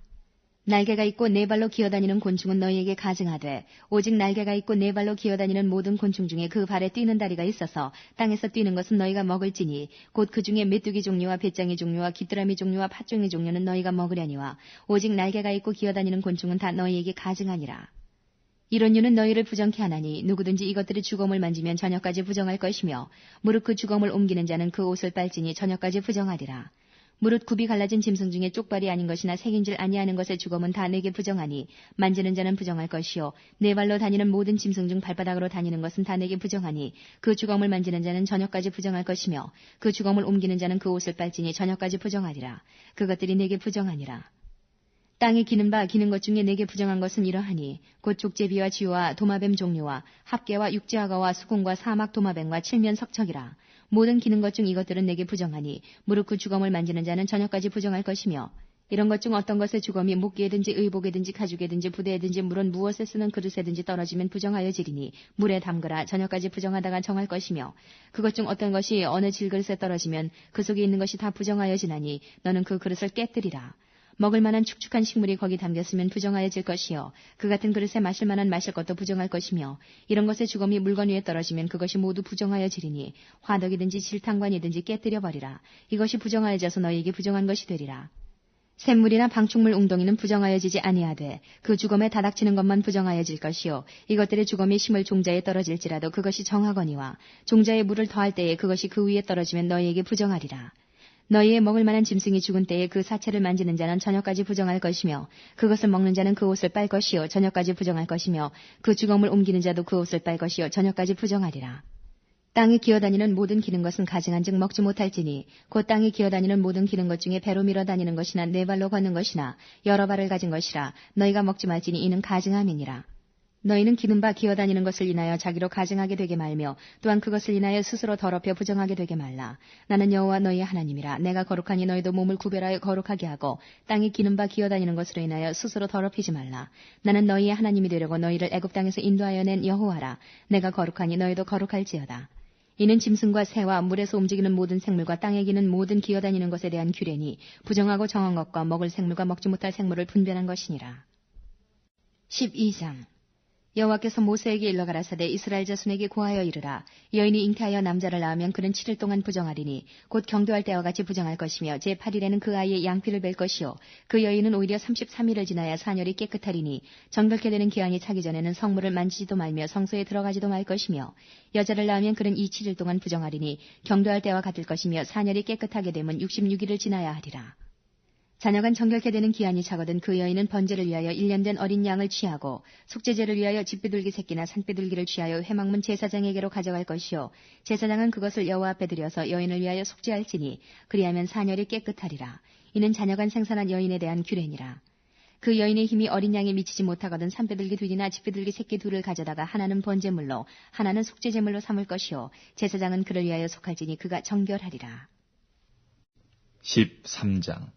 [SPEAKER 2] 날개가 있고 네 발로 기어다니는 곤충은 너희에게 가증하되 오직 날개가 있고 네 발로 기어다니는 모든 곤충 중에 그 발에 뛰는 다리가 있어서 땅에서 뛰는 것은 너희가 먹을지니 곧 그 중에 메뚜기 종류와 배짱이 종류와 귀뚜라미 종류와 팥종이 종류는 너희가 먹으려니와 오직 날개가 있고 기어다니는 곤충은 다 너희에게 가증하니라. 이런 유는 너희를 부정케 하나니 누구든지 이것들의 주검을 만지면 저녁까지 부정할 것이며 무릇 그 주검을 옮기는 자는 그 옷을 빨지니 저녁까지 부정하리라. 무릇 굽이 갈라진 짐승 중에 쪽발이 아닌 것이나 색인질 아니하는 것의 주검은 다 내게 부정하니 만지는 자는 부정할 것이요 네 발로 다니는 모든 짐승 중 발바닥으로 다니는 것은 다 내게 부정하니 그 주검을 만지는 자는 저녁까지 부정할 것이며 그 주검을 옮기는 자는 그 옷을 빨지니 저녁까지 부정하리라. 그것들이 내게 부정하니라. 땅에 기는 바 기는 것 중에 내게 부정한 것은 이러하니 곧 족제비와 쥐와 도마뱀 종류와 합개와 육지악어와 수공과 사막 도마뱀과 칠면 석척이라. 모든 기는 것 중 이것들은 내게 부정하니 무릇 그 주검을 만지는 자는 저녁까지 부정할 것이며 이런 것 중 어떤 것의 주검이 목기에든지 의복에든지 가죽에든지 부대에든지 물은 무엇에 쓰는 그릇에든지 떨어지면 부정하여 지리니 물에 담그라. 저녁까지 부정하다가 정할 것이며 그것 중 어떤 것이 어느 질그릇에 떨어지면 그 속에 있는 것이 다 부정하여 지나니 너는 그 그릇을 깨뜨리라. 먹을 만한 축축한 식물이 거기 담겼으면 부정하여질 것이요 그 같은 그릇에 마실 만한 마실 것도 부정할 것이며 이런 것의 주검이 물건 위에 떨어지면 그것이 모두 부정하여지리니 화덕이든지 질탕관이든지 깨뜨려 버리라. 이것이 부정하여져서 너희에게 부정한 것이 되리라. 샘물이나 방충물 웅덩이는 부정하여지지 아니하되 그 주검에 다닥치는 것만 부정하여질 것이요 이것들의 주검이 심을 종자에 떨어질지라도 그것이 정하거니와 종자에 물을 더할 때에 그것이 그 위에 떨어지면 너희에게 부정하리라. 너희의 먹을 만한 짐승이 죽은 때에 그 사체를 만지는 자는 저녁까지 부정할 것이며 그것을 먹는 자는 그 옷을 빨 것이요 저녁까지 부정할 것이며 그 주검을 옮기는 자도 그 옷을 빨 것이요 저녁까지 부정하리라. 땅에 기어다니는 모든 기는 것은 가증한즉 먹지 못할지니 곧 땅에 기어다니는 모든 기는 것 중에 배로 밀어 다니는 것이나 네 발로 걷는 것이나 여러 발을 가진 것이라 너희가 먹지 말지니 이는 가증함이니라. 너희는 기는 바 기어다니는 것을 인하여 자기로 가증하게 되게 말며 또한 그것을 인하여 스스로 더럽혀 부정하게 되게 말라. 나는 여호와 너희의 하나님이라. 내가 거룩하니 너희도 몸을 구별하여 거룩하게 하고 땅에 기는 바 기어다니는 것으로 인하여 스스로 더럽히지 말라. 나는 너희의 하나님이 되려고 너희를 애굽 땅에서 인도하여 낸 여호와라. 내가 거룩하니 너희도 거룩할지어다. 이는 짐승과 새와 물에서 움직이는 모든 생물과 땅에 기는 모든 기어다니는 것에 대한 규례니 부정하고 정한 것과 먹을 생물과 먹지 못할 생물을 분별한 것이니라. 12장 여호와께서 모세에게 일러 가라사대 이스라엘 자손에게 고하여 이르라. 여인이 잉태하여 남자를 낳으면 그는 7일 동안 부정하리니 곧 경도할 때와 같이 부정할 것이며 제8일에는 그 아이의 양피를 뵐 것이요 그 여인은 오히려 33일을 지나야 사녀리 깨끗하리니 정결케 되는 기한이 차기 전에는 성물을 만지지도 말며 성소에 들어가지도 말 것이며 여자를 낳으면 그는 이 7일 동안 부정하리니 경도할 때와 같을 것이며 사녀리 깨끗하게 되면 66일을 지나야 하리라. 자녀간 정결케 되는 기한이 차거든 그 여인은 번제를 위하여 1년 된 어린 양을 취하고 속죄제를 위하여 집비둘기 새끼나 산비둘기를 취하여 회막문 제사장에게로 가져갈 것이요 제사장은 그것을 여호와 앞에 들여서 여인을 위하여 속죄할지니 그리하면 사녀리 깨끗하리라. 이는 자녀간 생산한 여인에 대한 규례니라. 그 여인의 힘이 어린 양에 미치지 못하거든 산비둘기 둘이나 집비둘기 새끼 둘을 가져다가 하나는 번제물로 하나는 속죄제물로 삼을 것이요 제사장은 그를 위하여 속할지니 그가 정결하리라.
[SPEAKER 1] 13장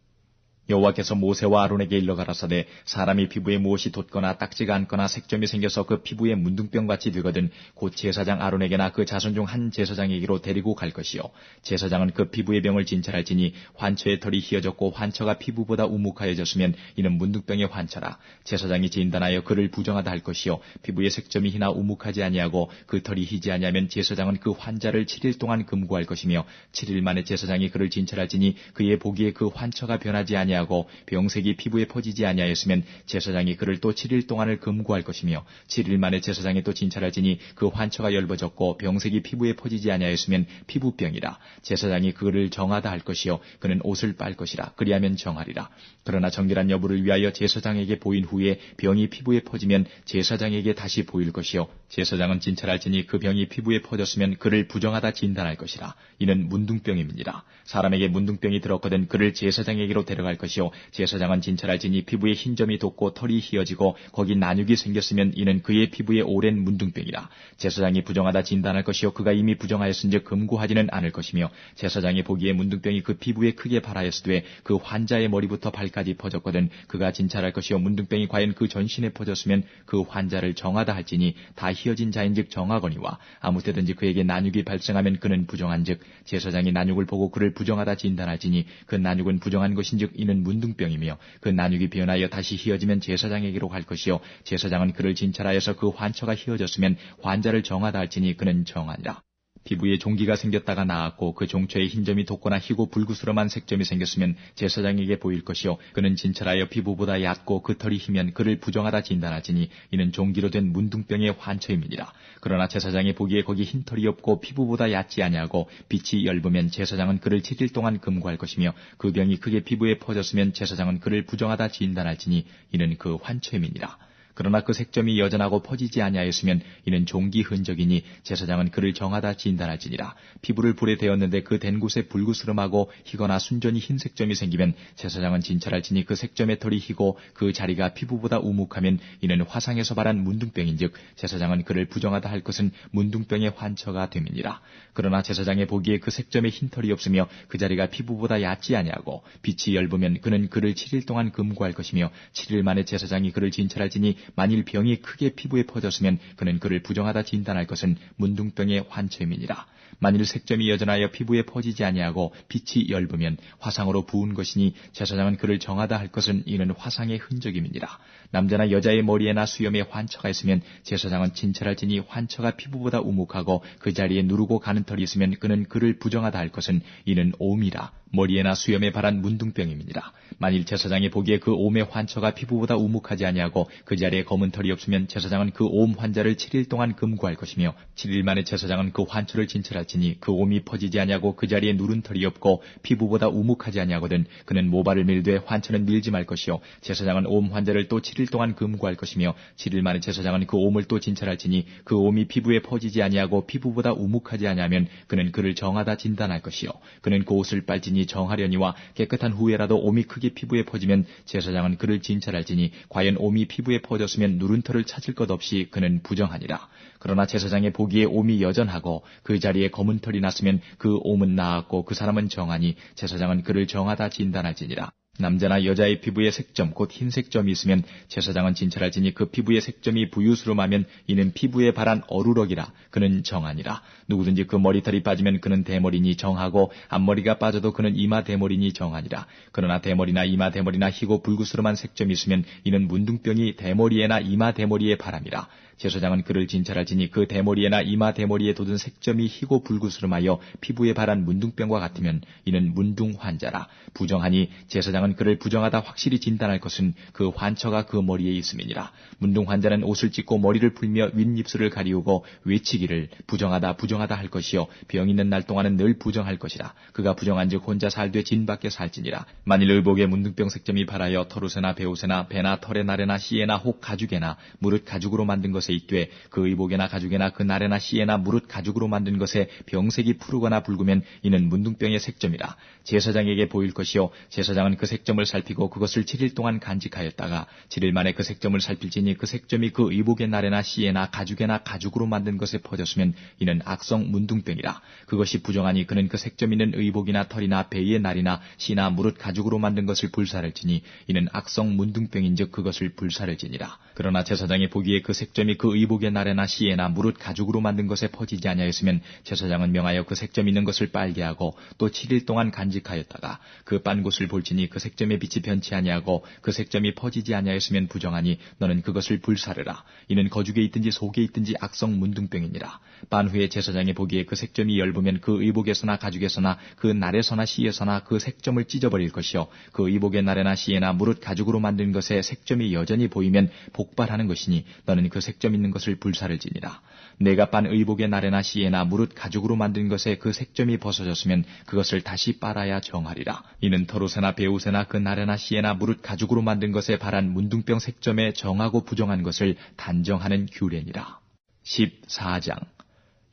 [SPEAKER 1] 여호와께서 모세와 아론에게 일러 가라사대 사람이 피부에 무엇이 돋거나 딱지가 않거나 색점이 생겨서 그 피부에 문둥병같이 되거든 곧 제사장 아론에게나 그 자손 중 한 제사장에게로 데리고 갈 것이요 제사장은 그 피부의 병을 진찰할지니 환처의 털이 휘어졌고 환처가 피부보다 우묵하여졌으면 이는 문둥병의 환처라. 제사장이 진단하여 그를 부정하다 할 것이요 피부의 색점이 희나 우묵하지 아니하고 그 털이 희지 아니하면 제사장은 그 환자를 7일 동안 금고할 것이며 7일 만에 제사장이 그를 진찰할지니 그의 보기에 그 환처가 변하지 아니하고 병색이 피부에 퍼지지 아니하였으면 제사장이 그를 또 7일 동안을 금고할 것이며 7일 만에 제사장이 또 진찰할지니 그 환처가 엷어졌고 병색이 피부에 퍼지지 아니하였으면 피부병이라. 제사장이 그를 정하다 할 것이요 그는 옷을 빨 것이라. 그리하면 정하리라. 그러나 정결한 여부를 위하여 제사장에게 보인 후에 병이 피부에 퍼지면 제사장에게 다시 보일 것이요 제사장은 진찰할지니 그 병이 피부에 퍼졌으면 그를 부정하다 진단할 것이라. 이는 문둥병임이니라. 사람에게 문둥병이 들었거든 그를 제사장에게로 데려갈 것이요 제사장은 진찰할지니 피부에 흰 점이 돋고 털이 휘어지고 거기 난육이 생겼으면 이는 그의 피부에 오랜 문둥병이라. 제사장이 부정하다 진단할 것이요 그가 이미 부정하였은즉 금고하지는 않을 것이며 제사장이 보기에 문둥병이 그 피부에 크게 발하였으되 그 환자의 머리부터 발까지 퍼졌거든 그가 진찰할 것이요 문둥병이 과연 그 전신에 퍼졌으면 그 환자를 정하다 할지니 다 휘어진 자인즉 정하거니와 아무 때든지 그에게 난육이 발생하면 그는 부정한즉 제사장이 난육을 보고 그를 부정하다 진단할지니 그 난육은 부정한 것인즉 이는 문둥병이며 그 난육이 변하여 다시 휘어지면 제사장에게로 갈 것이요 제사장은 그를 진찰하여서 그 환처가 휘어졌으면 환자를 정하다 할지니 그는 정하니라. 피부에 종기가 생겼다가 나았고 그 종초에 흰점이 돋거나 희고 불구스름한 색점이 생겼으면 제사장에게 보일 것이요 그는 진찰하여 피부보다 얕고 그 털이 희면 그를 부정하다 진단하지니 이는 종기로 된 문둥병의 환처임이니라. 그러나 제사장이 보기에 거기 흰 털이 없고 피부보다 얕지 아니하고 빛이 엷으면 제사장은 그를 7일 동안 금고할 것이며 그 병이 크게 피부에 퍼졌으면 제사장은 그를 부정하다 진단할지니 이는 그 환처임이니라. 그러나 그 색점이 여전하고 퍼지지 아니하였으면 이는 종기 흔적이니 제사장은 그를 정하다 진단할지니라. 피부를 불에 대었는데 그 댄 곳에 불구스름하고 희거나 순전히 흰 색점이 생기면 제사장은 진찰할지니 그 색점의 털이 희고 그 자리가 피부보다 우묵하면 이는 화상에서 발한 문둥병인즉 제사장은 그를 부정하다 할 것은 문둥병의 환처가 됨이니라. 그러나 제사장의 보기에 그 색점에 흰 털이 없으며 그 자리가 피부보다 얕지 아니하고 빛이 엷으면 그는 그를 7일 동안 금고할 것이며 7일 만에 제사장이 그를 진찰할지니 만일 병이 크게 피부에 퍼졌으면 그는 그를 부정하다 진단할 것은 문둥병의 환처임이니라. 만일 색점이 여전하여 피부에 퍼지지 아니하고 빛이 엷으면 화상으로 부은 것이니 제사장은 그를 정하다 할 것은 이는 화상의 흔적임이니라. 남자나 여자의 머리에나 수염에 환처가 있으면 제사장은 진찰할지니 환처가 피부보다 우묵하고 그 자리에 누르고 가는 털이 있으면 그는 그를 부정하다 할 것은 이는 옴이라. 머리에나 수염에 발한 문둥병임이니라. 만일 제사장이 보기에 그 옴의 환처가 피부보다 우묵하지 아니하고 그 자리에 검은 털이 없으면 제사장은 그 옴 환자를 7일 동안 금고할 것이며 7일 만에 제사장은 그 환처를 진찰할지니 그 옴이 퍼지지 아니하고 그 자리에 누른 털이 없고 피부보다 우묵하지 아니하거든 그는 모발을 밀되 환처는 밀지 말 것이요 제사장은 옴 환자를 또 7일 동안 금고할 것이며 7일 만에 제사장은 그 옴을 또 진찰할지니 그 옴이 피부에 퍼지지 아니하고 피부보다 우묵하지 아니하면 그는 그를 정하다 진단할 것이요 그는 그 옷을 빨지니 정하려니와 깨끗한 후에라도 옴이 크게 피부에 퍼지면 제사장은 그를 진찰할지니 과연 옴이 피부에 퍼졌으면 누른 털을 찾을 것 없이 그는 부정하니라. 그러나 제사장의 보기에 옴이 여전하고 그 자리에 검은 털이 났으면 그 옴은 나았고 그 사람은 정하니 제사장은 그를 정하다 진단할지니라. 남자나 여자의 피부에 색점 곧 흰색점이 있으면 제사장은 진찰할지니 그 피부의 색점이 부유스름하면 이는 피부에 발한 어루럭이라. 그는 정하니라. 누구든지 그 머리털이 빠지면 그는 대머리니 정하고 앞머리가 빠져도 그는 이마 대머리니 정하니라. 그러나 대머리나 이마 대머리나 희고 불구스름한 색점이 있으면 이는 문둥병이 대머리에나 이마 대머리에 발함이라. 제사장은 그를 진찰할지니 그 대머리에나 이마 대머리에 돋은 색점이 희고 불구스름하여 피부에 발한 문둥병과 같으면 이는 문둥 환자라. 부정하니 제사장은 그를 부정하다 확실히 진단할 것은 그 환처가 그 머리에 있음이니라. 문둥 환자는 옷을 찢고 머리를 풀며 윗입술을 가리우고 외치기를 부정하다 부정하다 할 것이요 병 있는 날 동안은 늘 부정할 것이라. 그가 부정한즉 혼자 살되 진 밖에 살지니라. 만일 의복에 문둥병 색점이 발하여 털옷에나 베옷에나 배나 털의 날에나 씨에나 혹 가죽에나 무릇 가죽으로 만든 것에 있되 그 의복에나 가죽에나 그 날에나 씨에나 무릇 가죽으로 만든 것에 병색이 푸르거나 붉으면 이는 문둥병의 색점이라. 제사장에게 보일 것이요 제사장은 그 색점을 살피고 그것을 7일 동안 간직하였다가 7일 만에 그 색점을 살필지니 그 색점이 그 의복의 날에나 씨에나 가죽에나 가죽으로 만든 것에 퍼졌으면 이는 악성 문둥병이라. 그것이 부정하니 그는 그 색점 있는 의복이나 털이나 베이의 날이나 씨나 무릇 가죽으로 만든 것을 불사를지니 이는 악성 문둥병인즉 그것을 불사를지니라. 그러나 제사장이 보기에 그 색점이 그 의복의 날에나 씨에나 무릇 가죽으로 만든 것에 퍼지지 아니하였으면 제사장은 명하여 그 색점 있는 것을 빨게 하고 또 7일 동안 간직하였다가 그 빤 곳을 볼지니 그 색점의 빛이 변치 아니하고 그 색점이 퍼지지 아니하였으면 부정하니 너는 그것을 불사르라. 이는 거죽에 있든지 속에 있든지 악성 문둥병이니라. 빤 후에 제사장이 보기에 그 색점이 엷으면 그 의복에서나 가죽에서나 그 날에서나 씨에서나 그 색점을 찢어버릴 것이요 그 의복의 날에나 씨에나 무릇 가죽으로 만든 것에 색점이 여전히 보이면 복발하는 것이니 너는 그 색점 있는 것을 불사를지니라. 내가 빤 의복의 날에나 씨에나 무릇 가죽으로 만든 것에 그 색점이 벗어졌으면 그것을 다시 빨아야 정하리라. 이는 털옷에나 베옷에나 그 날에나 씨에나 무릇 가죽으로 만든 것에 발한 문둥병 색점에 정하고 부정한 것을 단정하는 규례니라. 14장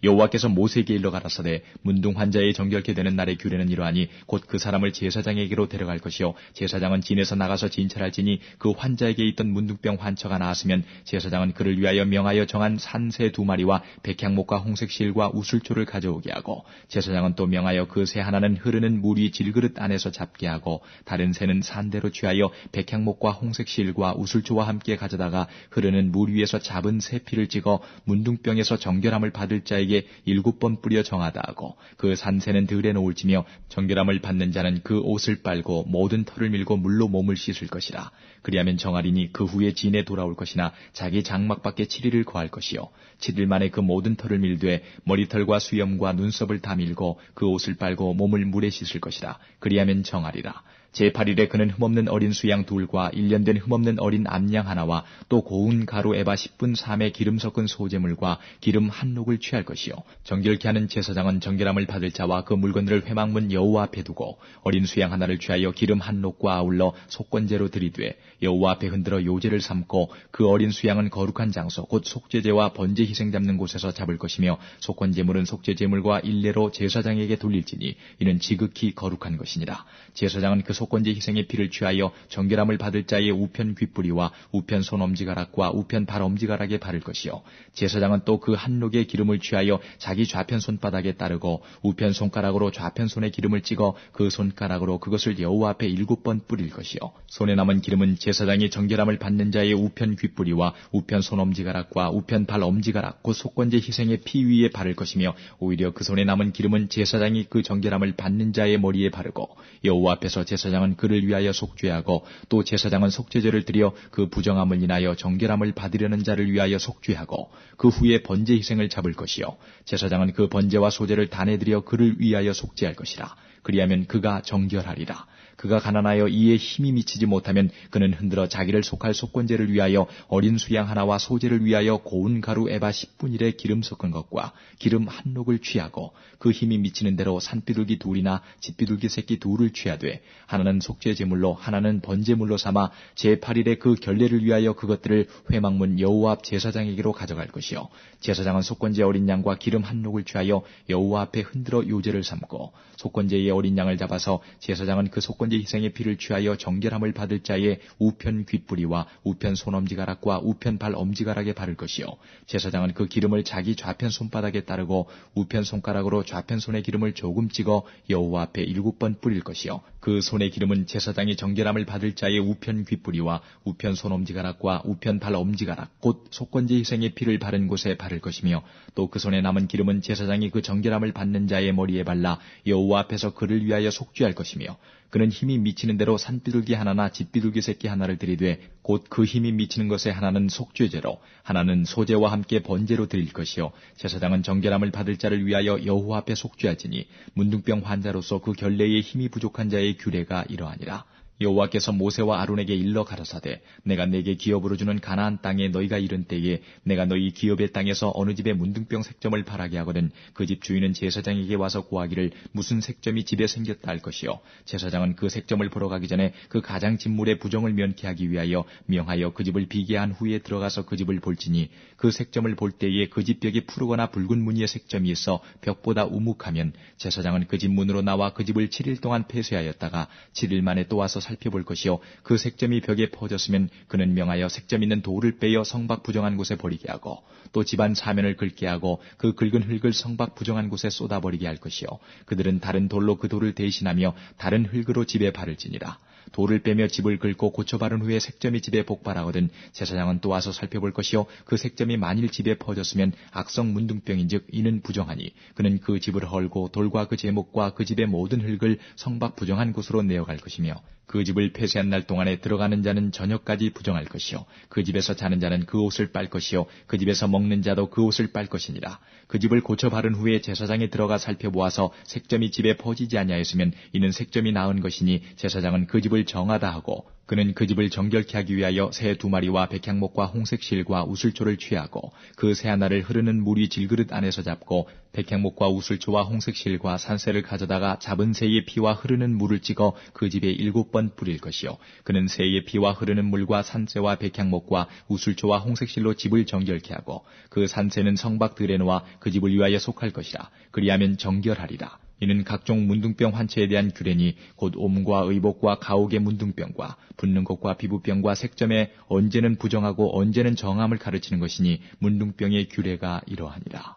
[SPEAKER 1] 여호와께서 모세에게 일러 가라사대 문둥 환자의 정결케 되는 날의 규례는 이러하니 곧 그 사람을 제사장에게로 데려갈 것이요 제사장은 진에서 나가서 진찰할지니 그 환자에게 있던 문둥병 환처가 나았으면 제사장은 그를 위하여 명하여 정한 산새 2마리와 백향목과 홍색실과 우슬초를 가져오게 하고 제사장은 또 명하여 그 새 하나는 흐르는 물이 질그릇 안에서 잡게 하고 다른 새는 산대로 취하여 백향목과 홍색실과 우슬초와 함께 가져다가 흐르는 물 위에서 잡은 새 피를 찍어 문둥병에서 정결함을 받을 자에게 7번 뿌려 정하다 하고 그 산새는 들에 놓을지며 정결함을 받는 자는 그 옷을 빨고 모든 털을 밀고 물로 몸을 씻을 것이라. 그리하면 정하리니 그 후에 진에 돌아올 것이나 자기 장막밖에 7일을 거할 것이요 7일 만에 그 모든 털을 밀되 머리털과 수염과 눈썹을 다 밀고 그 옷을 빨고 몸을 물에 씻을 것이라. 그리하면 정하리라. 제8일에 그는 흠없는 어린 수양 2과 1년 된 흠없는 어린 암양 하나와 또 고운 가루 에바 10분 3의 기름 섞은 소재물과 기름 한 녹을 취할 것이요 정결케 하는 제사장은 정결함을 받을 자와 그 물건들을 회막문 여호와 앞에 두고 어린 수양 하나를 취하여 기름 한 녹과 아울러 속건제로 들이되 여호와 앞에 흔들어 요제를 삼고 그 어린 수양은 거룩한 장소 곧 속죄제와 번제 희생 잡는 곳에서 잡을 것이며 속건제물은 속죄제물과 일례로 제사장에게 돌릴지니 이는 지극히 거룩한 것이니라. 제사장은 그 속건제 희생의 피를 취하여 정결함을 받을 자의 우편 귓뿌리와 우편 손 엄지가락과 우편 발 엄지가락에 바를 것이요 제사장은 또 그 한녹의 기름을 취하여 자기 좌편 손바닥에 따르고 우편 손가락으로 좌편 손에 기름을 찍어 그 손가락으로 그것을 여호와 앞에 7번 뿌릴 것이요 손에 남은 기름은 제사장이 정결함을 받는 자의 우편 귓뿌리와 우편 손 엄지가락과 우편 발 엄지가락 곧 속건제 희생의 피 위에 바를 것이며 오히려 그 손에 남은 기름은 제사장이 그 정결함을 받는 자의 머리에 바르고 여호와 앞에서 제사장은 그를 위하여 속죄하고 또 제사장은 속죄제를 드려 그 부정함을 인하여 정결함을 받으려는 자를 위하여 속죄하고 그 후에 번제 희생을 잡을 것이요 제사장은 그 번제와 소제를 단에 드려 그를 위하여 속죄할 것이라. 그리하면 그가 정결하리라. 그가 가난하여 이에 힘이 미치지 못하면 그는 흔들어 자기를 속할 속건제를 위하여 어린 수양 하나와 소제를 위하여 고운 가루 에바 10분일에 기름 섞은 것과 기름 한 녹을 취하고 그 힘이 미치는 대로 산비둘기 2이나 짖비둘기 새끼 2를 취하되 하나는 속죄제물로 하나는 번제물로 삼아 제8일에 그 결례를 위하여 그것들을 회막문 여호와 앞 제사장에게로 가져갈 것이요 제사장은 속건제 어린 양과 기름 한 녹을 취하여 여호와 앞에 흔들어 요제를 삼고 속건제의 어린 양을 잡아서 제사장은 그 속건제 희생의 피를 취하여 정결함을 받을 자의 우편 귓뿌리와 우편 손 엄지가락과 우편 발 엄지가락에 바를 것이요 제사장은 그 기름을 자기 좌편 손바닥에 따르고 우편 손가락으로 좌편 손의 기름을 조금 찍어 여호와 앞에 7번 뿌릴 것이요 그 손의 기름은 제사장이 정결함을 받을 자의 우편 귓뿌리와 우편 손 엄지가락과 우편 발 엄지가락 곧 속건제 희생의 피를 바른 곳에 바를 것이며 또 그 손에 남은 기름은 제사장이 그 정결함을 받는 자의 머리에 발라 여호와 앞에서 그를 위하여 속죄할 것이며 그는 힘이 미치는 대로 산비둘기 하나나 짖비둘기 새끼 하나를 들이되 곧 그 힘이 미치는 것에 하나는 속죄제로 하나는 소제와 함께 번제로 드릴 것이요 제사장은 정결함을 받을 자를 위하여 여호와 앞에 속죄할지니 문둥병 환자로서 그 결례에 힘이 부족한 자의 규례가 이러하니라. 여호와께서 모세와 아론에게 일러 가라사대 내가 네게 기업으로 주는 가나안 땅에 너희가 이른 때에 내가 너희 기업의 땅에서 어느 집에 문둥병 색점을 바라게 하거든 그 집 주인은 제사장에게 와서 고하기를 무슨 색점이 집에 생겼다 할 것이요 제사장은 그 색점을 보러 가기 전에 그 가장 집물의 부정을 면케 하기 위하여 명하여 그 집을 비게 한 후에 들어가서 그 집을 볼지니 그 색점을 볼 때에 그 집 벽에 푸르거나 붉은 무늬의 색점이 있어 벽보다 우묵하면 제사장은 그 집 문으로 나와 그 집을 7일 동안 폐쇄하였다가 7일 만에 또 와서 살펴볼 것이요 그 색점이 벽에 퍼졌으면 그는 명하여 색점 있는 돌을 빼어 성박 부정한 곳에 버리게 하고 또 집안 사면을 긁게 하고 그 긁은 흙을 성박 부정한 곳에 쏟아버리게 할 것이요 그들은 다른 돌로 그 돌을 대신하며 다른 흙으로 집에 바를지니라. 돌을 빼며 집을 긁고 고쳐 바른 후에 색점이 집에 복발하거든 제사장은 또 와서 살펴볼 것이요 그 색점이 만일 집에 퍼졌으면 악성 문둥병인즉 이는 부정하니 그는 그 집을 헐고 돌과 그 제목과 그 집의 모든 흙을 성박 부정한 곳으로 내어갈 것이며 그 집을 폐쇄한 날 동안에 들어가는 자는 저녁까지 부정할 것이요 그 집에서 자는 자는 그 옷을 빨 것이요 그 집에서 먹는 자도 그 옷을 빨 것이니라. 그 집을 고쳐 바른 후에 제사장이 들어가 살펴보아서 색점이 집에 퍼지지 아니하였으면 이는 색점이 나은 것이니 제사장은 그 집을 정하다 하고 그는 그 집을 정결케 하기 위하여 새 2마리와 백향목과 홍색실과 우슬초를 취하고 그 새 하나를 흐르는 물이 질그릇 안에서 잡고 백향목과 우슬초와 홍색실과 산새를 가져다가 잡은 새의 피와 흐르는 물을 찍어 그 집에 7번 뿌릴 것이요 그는 새의 피와 흐르는 물과 산새와 백향목과 우슬초와 홍색실로 집을 정결케 하고 그 산새는 성박들에 놓아 그 집을 위하여 속할 것이라. 그리하면 정결하리라. 이는 각종 문둥병 환체에 대한 규례니 곧 옴과 의복과 가옥의 문둥병과 붓는 것과 피부병과 색점에 언제는 부정하고 언제는 정함을 가르치는 것이니 문둥병의 규례가 이러하니라.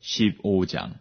[SPEAKER 1] 15장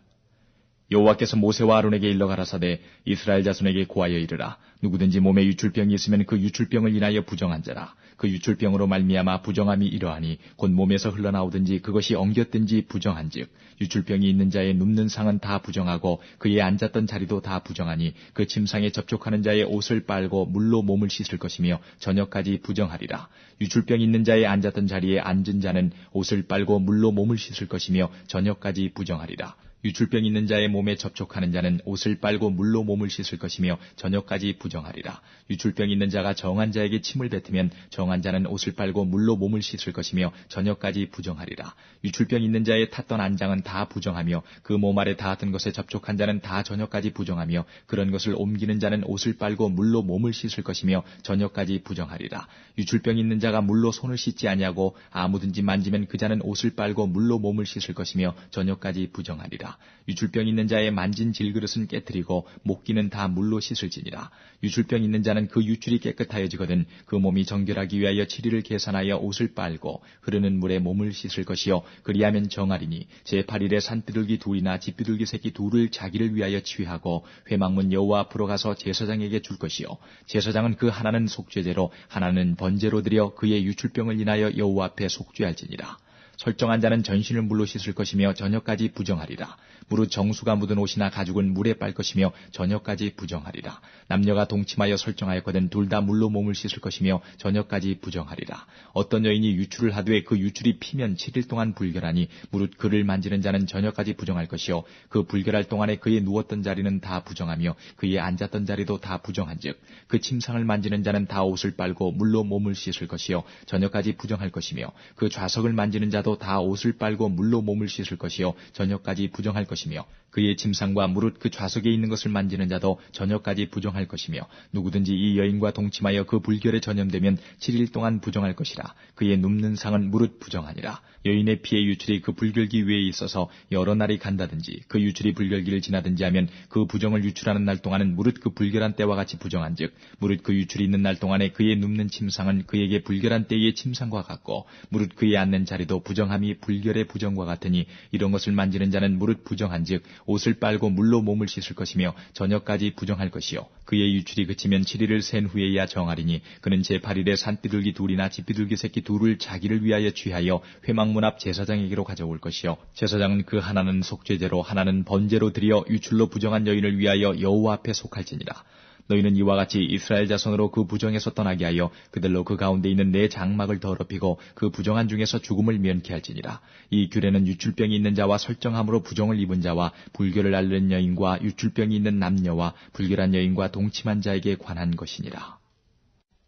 [SPEAKER 1] 여호와께서 모세와 아론에게 일러 가라사대 이스라엘 자손에게 고하여 이르라. 누구든지 몸에 유출병이 있으면 그 유출병을 인하여 부정한 자라. 그 유출병으로 말미암아 부정함이 이러하니 곧 몸에서 흘러나오든지 그것이 엉겼든지 부정한즉 유출병이 있는 자의 눕는 상은 다 부정하고 그의 앉았던 자리도 다 부정하니 그 침상에 접촉하는 자의 옷을 빨고 물로 몸을 씻을 것이며 저녁까지 부정하리라. 유출병 있는 자의 앉았던 자리에 앉은 자는 옷을 빨고 물로 몸을 씻을 것이며 저녁까지 부정하리라. 유출병 있는 자의 몸에 접촉하는 자는 옷을 빨고 물로 몸을 씻을 것이며 저녁까지 부정하리라. 유출병 있는 자가 정한 자에게 침을 뱉으면 정한 자는 옷을 빨고 물로 몸을 씻을 것이며 저녁까지 부정하리라. 유출병 있는 자의 탔던 안장은 다 부정하며 그 몸 아래 닿았던 것에 접촉한 자는 다 저녁까지 부정하며 그런 것을 옮기는 자는 옷을 빨고 물로 몸을 씻을 것이며 저녁까지 부정하리라. 유출병 있는 자가 물로 손을 씻지 아니하고 아무든지 만지면 그 자는 옷을 빨고 물로 몸을 씻을 것이며 저녁까지 부정하리라. 유출병 있는 자의 만진 질그릇은 깨뜨리고 목기는 다 물로 씻을지니라. 유출병 있는 자는 그 유출이 깨끗하여지거든 그 몸이 정결하기 위하여 7일을 계산하여 옷을 빨고 흐르는 물에 몸을 씻을 것이요 그리하면 정하리니 제8일에 산비둘기 둘이나 집비둘기 새끼 둘을 자기를 위하여 취하고 회막문 여호와 앞으로 가서 제사장에게 줄 것이요 제사장은 그 하나는 속죄제로 하나는 번제로 드려 그의 유출병을 인하여 여호와 앞에 속죄할지니라. 설정한 자는 전신을 물로 씻을 것이며 저녁까지 부정하리라. 무릇 정수가 묻은 옷이나 가죽은 물에 빨 것이며 저녁까지 부정하리라. 남녀가 동침하여 설정하였거든 둘 다 물로 몸을 씻을 것이며 저녁까지 부정하리라. 어떤 여인이 유출을 하되 그 유출이 피면 7일 동안 불결하니 무릇 그를 만지는 자는 저녁까지 부정할 것이요 그 불결할 동안에 그의 누웠던 자리는 다 부정하며 그의 앉았던 자리도 다 부정한즉 그 침상을 만지는 자는 다 옷을 빨고 물로 몸을 씻을 것이요 저녁까지 부정할 것이며 그 좌석을 만지는 자도 다 옷을 빨고 물로 몸을 씻을 것이요 저녁까지 부정할 것이며 그의 침상과 무릇 그 좌석에 있는 것을 만지는 자도 저녁까지 부정할 것이며 누구든지 이 여인과 동침하여 그 불결에 전염되면 7일 동안 부정할 것이라. 그의 눕는 상은 무릇 부정하니라. 여인의 피의 유출이 그 불결기 위에 있어서 여러 날이 간다든지 그 유출이 불결기를 지나든지 하면 그 부정을 유출하는 날 동안은 무릇 그 불결한 때와 같이 부정한즉 무릇 그 유출이 있는 날 동안에 그의 눕는 침상은 그에게 불결한 때의 침상과 같고 무릇 그의 앉는 자리도 부정함이 불결의 부정과 같으니 이런 것을 만지는 자는 무릇 부정한즉 옷을 빨고 물로 몸을 씻을 것이며 저녁까지 부정할 것이요 그의 유출이 그치면 7일을 센 후에야 정하리니 그는 제8일에 산비둘기 둘이나 집비둘기 새끼 둘을 자기를 위하여 취하여 회막문 앞 제사장에게로 가져올 것이요 제사장은 그 하나는 속죄제로 하나는 번제로 드려 유출로 부정한 여인을 위하여 여호와 앞에 속할지니라. 너희는 이와 같이 이스라엘 자손으로 그 부정에서 떠나게 하여 그들로 그 가운데 있는 내 장막을 더럽히고 그 부정한 중에서 죽음을 면케 할지니라. 이 규례는 유출병이 있는 자와 설정함으로 부정을 입은 자와 불결을 앓는 여인과 유출병이 있는 남녀와 불결한 여인과 동침한 자에게 관한 것이니라.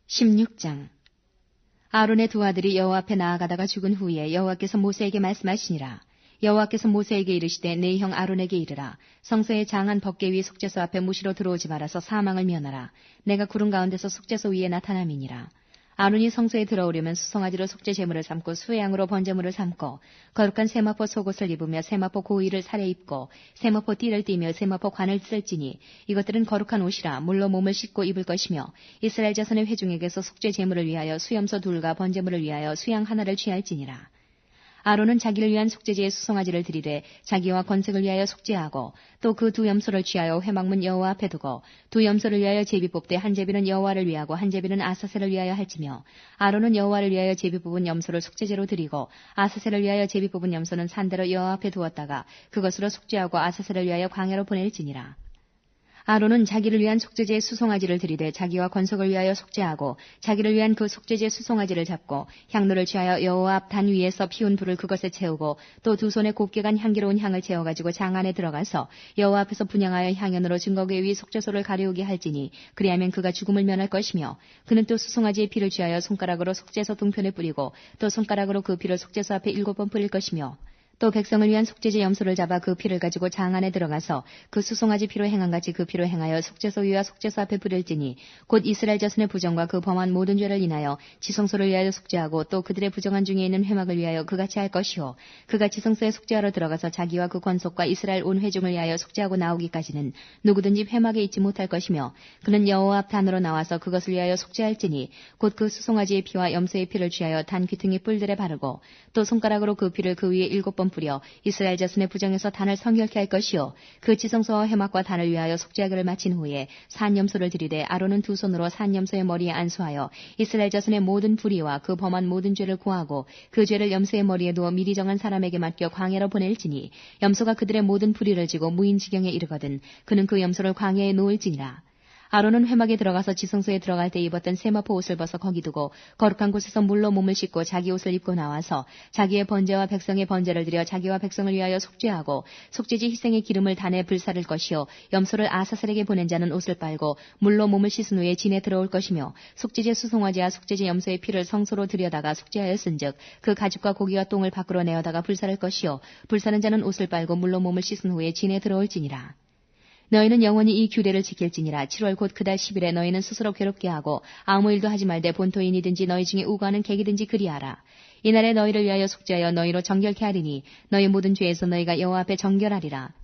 [SPEAKER 2] 16장 아론의 두 아들이 여호와 앞에 나아가다가 죽은 후에 여호와께서 모세에게 말씀하시니라. 여호와께서 모세에게 이르시되 네 형 아론에게 이르라. 성소의 장한 법궤 위 속죄소 앞에 무시로 들어오지 말아서 사망을 면하라. 내가 구름 가운데서 속죄소 위에 나타남이니라. 아론이 성소에 들어오려면 수송아지로 속죄 제물을 삼고 수양으로 번제물을 삼고 거룩한 세마포 속옷을 입으며 세마포 고위를 살에 입고 세마포 띠를 띠며 세마포 관을 쓸지니 이것들은 거룩한 옷이라 물로 몸을 씻고 입을 것이며 이스라엘 자손의 회중에게서 속죄 제물을 위하여 수염소 둘과 번제물을 위하여 수양 하나를 취할지니라. 아론은 자기를 위한 속죄제의 수송아지를 들이되 자기와 권색을 위하여 속죄하고 또 그 두 염소를 취하여 회막문 여호와 앞에 두고 두 염소를 위하여 제비 뽑되 한 제비는 여호와를 위하고 한 제비는 아사셀을 위하여 할지며 아론은 여호와를 위하여 제비 뽑은 염소를 속죄제로 드리고 아사셀을 위하여 제비 뽑은 염소는 산대로 여호와 앞에 두었다가 그것으로 속죄하고 아사셀을 위하여 광야로 보낼지니라. 아론은 자기를 위한 속죄제의 수송아지를 들이되 자기와 권속을 위하여 속죄하고 자기를 위한 그 속죄제 수송아지를 잡고 향로를 취하여 여호와 앞 단 위에서 피운 불을 그것에 채우고 또 두 손에 곱게 간 향기로운 향을 채워가지고 장 안에 들어가서 여호와 앞에서 분향하여 향연으로 증거궤 위 속죄소를 가리우게 할지니 그리하면 그가 죽음을 면할 것이며 그는 또 수송아지의 피를 취하여 손가락으로 속죄소 동편에 뿌리고 또 손가락으로 그 피를 속죄소 앞에 7번 뿌릴 것이며 또 백성을 위한 속죄제 염소를 잡아 그 피를 가지고 장 안에 들어가서 그 수송아지 피로 행한같이 그 피로 행하여 속죄소 위와 속죄소 앞에 뿌릴지니 곧 이스라엘 자손의 부정과 그 범한 모든 죄를 인하여 지성소를 위하여 속죄하고 또 그들의 부정한 중에 있는 회막을 위하여 그같이 할 것이요 그가 지성소에 속죄하러 들어가서 자기와 그 권속과 이스라엘 온 회중을 위하여 속죄하고 나오기까지는 누구든지 회막에 있지 못할 것이며 그는 여호와 앞 단으로 나와서 그것을 위하여 속죄할지니 곧 그 수송아지의 피와 염소의 피를 취하여 단 귀퉁이 뿔들에 바르고 또 손가락으로 그 피를 그 위에 7번 뿌려 이스라엘 자손의 부정에서 단을 성결케 할 것이요 그 지성소와 회막과 단을 위하여 속죄하기를 마친 후에 산염소를 들이되 아론은 두 손으로 산염소의 머리에 안수하여 이스라엘 자손의 모든 불의와 그 범한 모든 죄를 고하고 그 죄를 염소의 머리에 두어 미리 정한 사람에게 맡겨 광야로 보낼지니 염소가 그들의 모든 불의를 지고 무인지경에 이르거든 그는 그 염소를 광야에 놓을지니라. 아론은 회막에 들어가서 지성소에 들어갈 때 입었던 세마포 옷을 벗어 거기 두고 거룩한 곳에서 물로 몸을 씻고 자기 옷을 입고 나와서 자기의 번제와 백성의 번제를 드려 자기와 백성을 위하여 속죄하고 속죄지 희생의 기름을 단에 불사를 것이요 염소를 아사셀에게 보낸 자는 옷을 빨고 물로 몸을 씻은 후에 진에 들어올 것이며 속죄제 수송아지와 속죄제 염소의 피를 성소로 들여다가 속죄하였은즉 그 가죽과 고기와 똥을 밖으로 내어다가 불사를 것이요 불사는 자는 옷을 빨고 물로 몸을 씻은 후에 진에 들어올지니라. 너희는 영원히 이 규례를 지킬지니라. 7월 곧 그달 10일에 너희는 스스로 괴롭게 하고 아무 일도 하지 말되 본토인이든지 너희 중에 우고하는 객이든지 그리하라. 이날에 너희를 위하여 속죄하여 너희로 정결케 하리니 너희 모든 죄에서 너희가 여호와 앞에 정결하리라.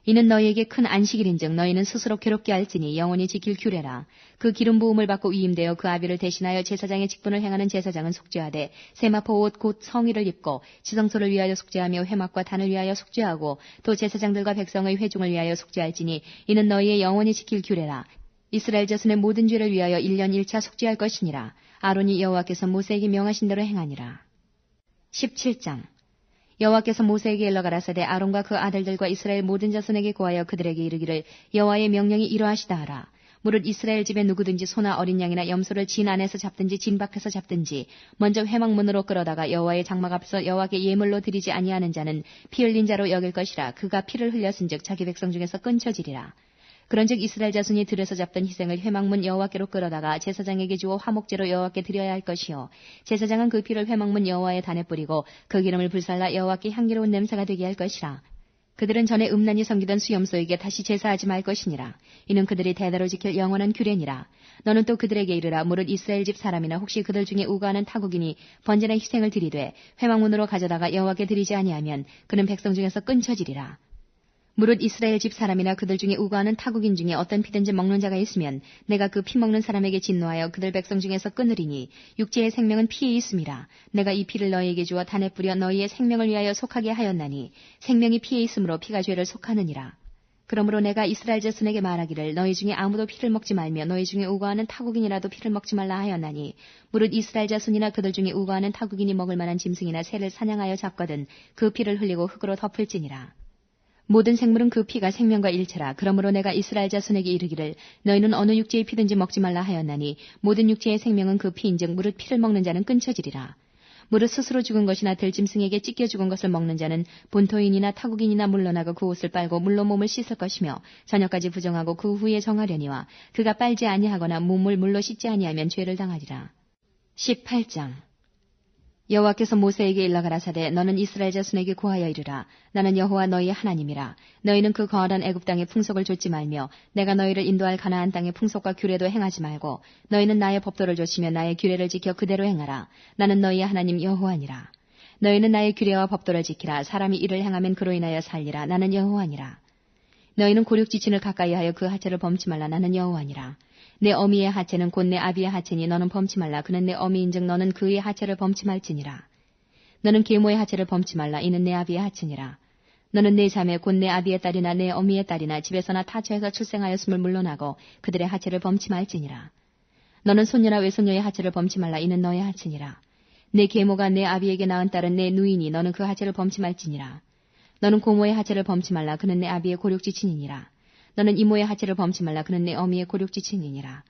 [SPEAKER 2] 이는 너희에게 큰 안식일인즉 너희는 스스로 괴롭게 할지니 영원히 지킬 규례라. 그 기름 부음을 받고 위임되어 그 아비를 대신하여 제사장의 직분을 행하는 제사장은 속죄하되 세마포 옷 곧 성의를 입고 지성소를 위하여 속죄하며 회막과 단을 위하여 속죄하고 또 제사장들과 백성의 회중을 위하여 속죄할지니 이는 너희의 영원히 지킬 규례라. 이스라엘 자손의 모든 죄를 위하여 1년 1차 속죄할 것이니라. 아론이 여호와께서 모세에게 명하신 대로 행하니라. 17장 여호와께서 모세에게 일러 가라사대 아론과 그 아들들과 이스라엘 모든 자손에게 고하여 그들에게 이르기를 여호와의 명령이 이러하시다 하라. 무릇 이스라엘 집에 누구든지 소나 어린 양이나 염소를 진 안에서 잡든지 진 밖에서 잡든지 먼저 회막문으로 끌어다가 여호와의 장막 앞에서 여호와께 예물로 드리지 아니하는 자는 피 흘린 자로 여길 것이라. 그가 피를 흘렸은즉 자기 백성 중에서 끊쳐지리라. 그런즉 이스라엘 자손이 들에서 잡던 희생을 회막문 여호와께로 끌어다가 제사장에게 주어 화목제로 여호와께 드려야 할 것이요 제사장은 그 피를 회막문 여호와의 단에 뿌리고 그 기름을 불살라 여호와께 향기로운 냄새가 되게 할 것이라. 그들은 전에 음란히 섬기던 수염소에게 다시 제사하지 말 것이니라. 이는 그들이 대대로 지킬 영원한 규례니라. 너는 또 그들에게 이르라. 무릇 이스라엘 집 사람이나 혹시 그들 중에 우고하는 타국인이 번제나 희생을 드리되 회막문으로 가져다가 여호와께 드리지 아니하면 그는 백성 중에서 끊쳐지리라. 무릇 이스라엘 집 사람이나 그들 중에 우고하는 타국인 중에 어떤 피든지 먹는 자가 있으면 내가 그 피 먹는 사람에게 진노하여 그들 백성 중에서 끊으리니 육체의 생명은 피에 있음이라. 내가 이 피를 너희에게 주어 단에 뿌려 너희의 생명을 위하여 속하게 하였나니 생명이 피에 있으므로 피가 죄를 속하느니라. 그러므로 내가 이스라엘 자손에게 말하기를 너희 중에 아무도 피를 먹지 말며 너희 중에 우고하는 타국인이라도 피를 먹지 말라 하였나니 무릇 이스라엘 자손이나 그들 중에 우고하는 타국인이 먹을 만한 짐승이나 새를 사냥하여 잡거든 그 피를 흘리고 흙으로 덮을지니라. 모든 생물은 그 피가 생명과 일체라. 그러므로 내가 이스라엘 자손에게 이르기를 너희는 어느 육체의 피든지 먹지 말라 하였나니 모든 육체의 생명은 그 피인즉 무릇 피를 먹는 자는 끊쳐지리라. 무릇 스스로 죽은 것이나 들짐승에게 찢겨 죽은 것을 먹는 자는 본토인이나 타국인이나 물러나고 그 옷을 빨고 물로 몸을 씻을 것이며 저녁까지 부정하고 그 후에 정하려니와 그가 빨지 아니하거나 몸을 물로 씻지 아니하면 죄를 당하리라. 18장 여호와께서 모세에게 일러 가라사대 너는 이스라엘 자손에게 고하여 이르라. 나는 여호와 너희의 하나님이라. 너희는 그 거하던 애굽 땅의 풍속을 좇지 말며 내가 너희를 인도할 가나안 땅의 풍속과 규례도 행하지 말고 너희는 나의 법도를 좇으며 나의 규례를 지켜 그대로 행하라. 나는 너희의 하나님 여호와니라. 너희는 나의 규례와 법도를 지키라. 사람이 이를 행하면 그로 인하여 살리라. 나는 여호와니라. 너희는 고륙지친을 가까이하여 그 하체를 범치 말라. 나는 여호와니라. 내 어미의 하체는 곧 내 아비의 하체니 너는 범치 말라. 그는 내 어미인즉 너는 그의 하체를 범치 말지니라. 너는 계모의 하체를 범치 말라. 이는 내 아비의 하체니라. 너는 내 자매 곧 내 아비의 딸이나 내 어미의 딸이나 집에서나 타처에서 출생하였음을 물러나고 그들의 하체를 범치 말지니라. 너는 손녀나 외손녀의 하체를 범치 말라. 이는 너의 하체니라. 내 계모가 내 아비에게 낳은 딸은 내 누이니 너는 그 하체를 범치 말지니라. 너는 고모의 하체를 범치 말라. 그는 내 아비의 고륙지친이니라. 너는 이모의 하체를 범치 말라. 그는 내 어미의 고륙지친이니라.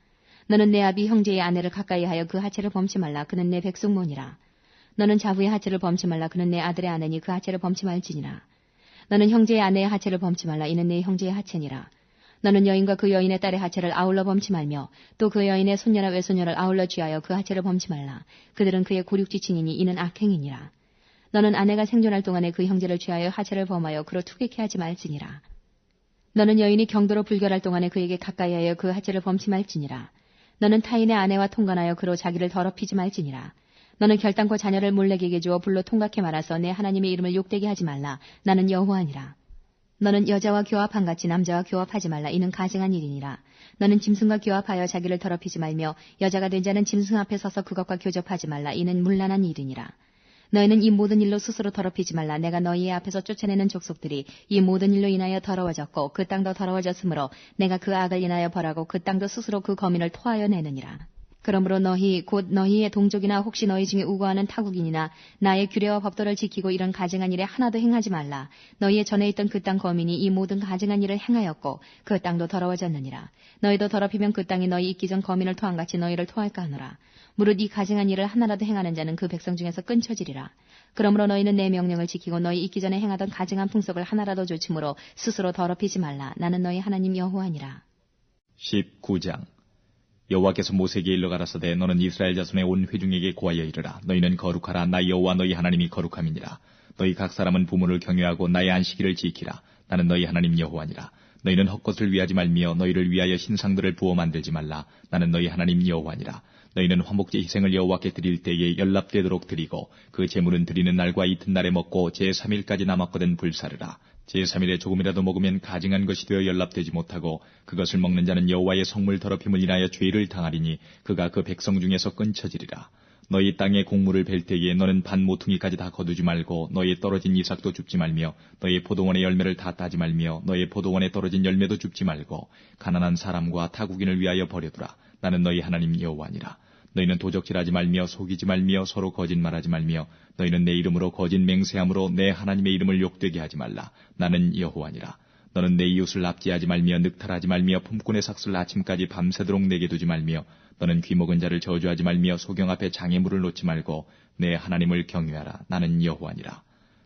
[SPEAKER 2] 너는 내 아비 형제의 아내를 가까이하여 그 하체를 범치 말라. 그는 내 백성모니라. 너는 자부의 하체를 범치 말라. 그는 내 아들의 아내니 그 하체를 범치 말지니라. 너는 형제의 아내의 하체를 범치 말라. 이는 내 형제의 하체니라. 너는 여인과 그 여인의 딸의 하체를 아울러 범치 말며 또 그 여인의 손녀나 외손녀를 아울러 취하여 그 하체를 범치 말라. 그들은 그의 고륙지친이니 이는 악행이니라. 너는 아내가 생존할 동안에 그 형제를 취하여 하체를 범하여 그로 투객해 하지 말지니라. 너는 여인이 경도로 불결할 동안에 그에게 가까이하여 그 하체를 범치 말지니라. 너는 타인의 아내와 통관하여 그로 자기를 더럽히지 말지니라. 너는 결단코 자녀를 몰래에게 주어 불로 통각해 말아서 내 하나님의 이름을 욕되게 하지 말라. 나는 여호와니라. 너는 여자와 교합한 같이 남자와 교합하지 말라. 이는 가증한 일이니라. 너는 짐승과 교합하여 자기를 더럽히지 말며 여자가 된 자는 짐승 앞에 서서 그것과 교접하지 말라. 이는 문란한 일이니라. 너희는 이 모든 일로 스스로 더럽히지 말라. 내가 너희의 앞에서 쫓아내는 족속들이 이 모든 일로 인하여 더러워졌고 그 땅도 더러워졌으므로 내가 그 악을 인하여 벌하고 그 땅도 스스로 그 거민을 토하여 내느니라. 그러므로 너희 곧 너희의 동족이나 혹시 너희 중에 우거하는 타국인이나 나의 규례와 법도를 지키고 이런 가증한 일에 하나도 행하지 말라. 너희의 전에 있던 그 땅 거민이 이 모든 가증한 일을 행하였고 그 땅도 더러워졌느니라. 너희도 더럽히면 그 땅이 너희 있기 전 거민을 토한같이 너희를 토할까 하노라. 무릇 이 가증한 일을 하나라도 행하는 자는 그 백성 중에서 끊쳐지리라. 그러므로 너희는 내 명령을 지키고 너희 있기 전에 행하던 가증한 풍속을 하나라도 조침으로 스스로 더럽히지 말라. 나는 너희 하나님 여호와니라.
[SPEAKER 1] 19장 여호와께서 모세에게 일러 가라사대 너는 이스라엘 자손의 온 회중에게 고하여 이르라. 너희는 거룩하라. 나 여호와 너희 하나님이 거룩함이니라. 너희 각 사람은 부모를 경외하고 나의 안식일을 지키라. 나는 너희 하나님 여호와니라. 너희는 헛것을 위하지 말며 너희를 위하여 신상들을 부어 만들지 말라. 나는 너희 하나님 여호와니라. 너희는 화목제 희생을 여호와께 드릴 때에 연납되도록 드리고 그 제물은 드리는 날과 이튿날에 먹고 제3일까지 남았거든 불사르라. 제3일에 조금이라도 먹으면 가증한 것이 되어 연납되지 못하고 그것을 먹는 자는 여호와의 성물 더럽힘을 인하여 죄를 당하리니 그가 그 백성 중에서 끊쳐지리라. 너희 땅에 곡물을 벨 때에 너는 반 모퉁이까지 다 거두지 말고 너희 떨어진 이삭도 줍지 말며 너희 포도원의 열매를 다 따지 말며 너희 포도원에 떨어진 열매도 줍지 말고 가난한 사람과 타국인을 위하여 버려두라. 나는 너희 하나님 여호와니라. 너희는 도적질하지 말며 속이지 말며 서로 거짓말하지 말며 너희는 내 이름으로 거짓 맹세함으로 내 하나님의 이름을 욕되게 하지 말라. 나는 여호와니라. 너는 내 이웃을 납치하지 말며 늑탈하지 말며 품꾼의 삭슬 아침까지 밤새도록 내게 두지 말며 너는 귀먹은 자를 저주하지 말며 소경 앞에 장애물을 놓지 말고 내 하나님을 경외하라. 나는 여호와니라.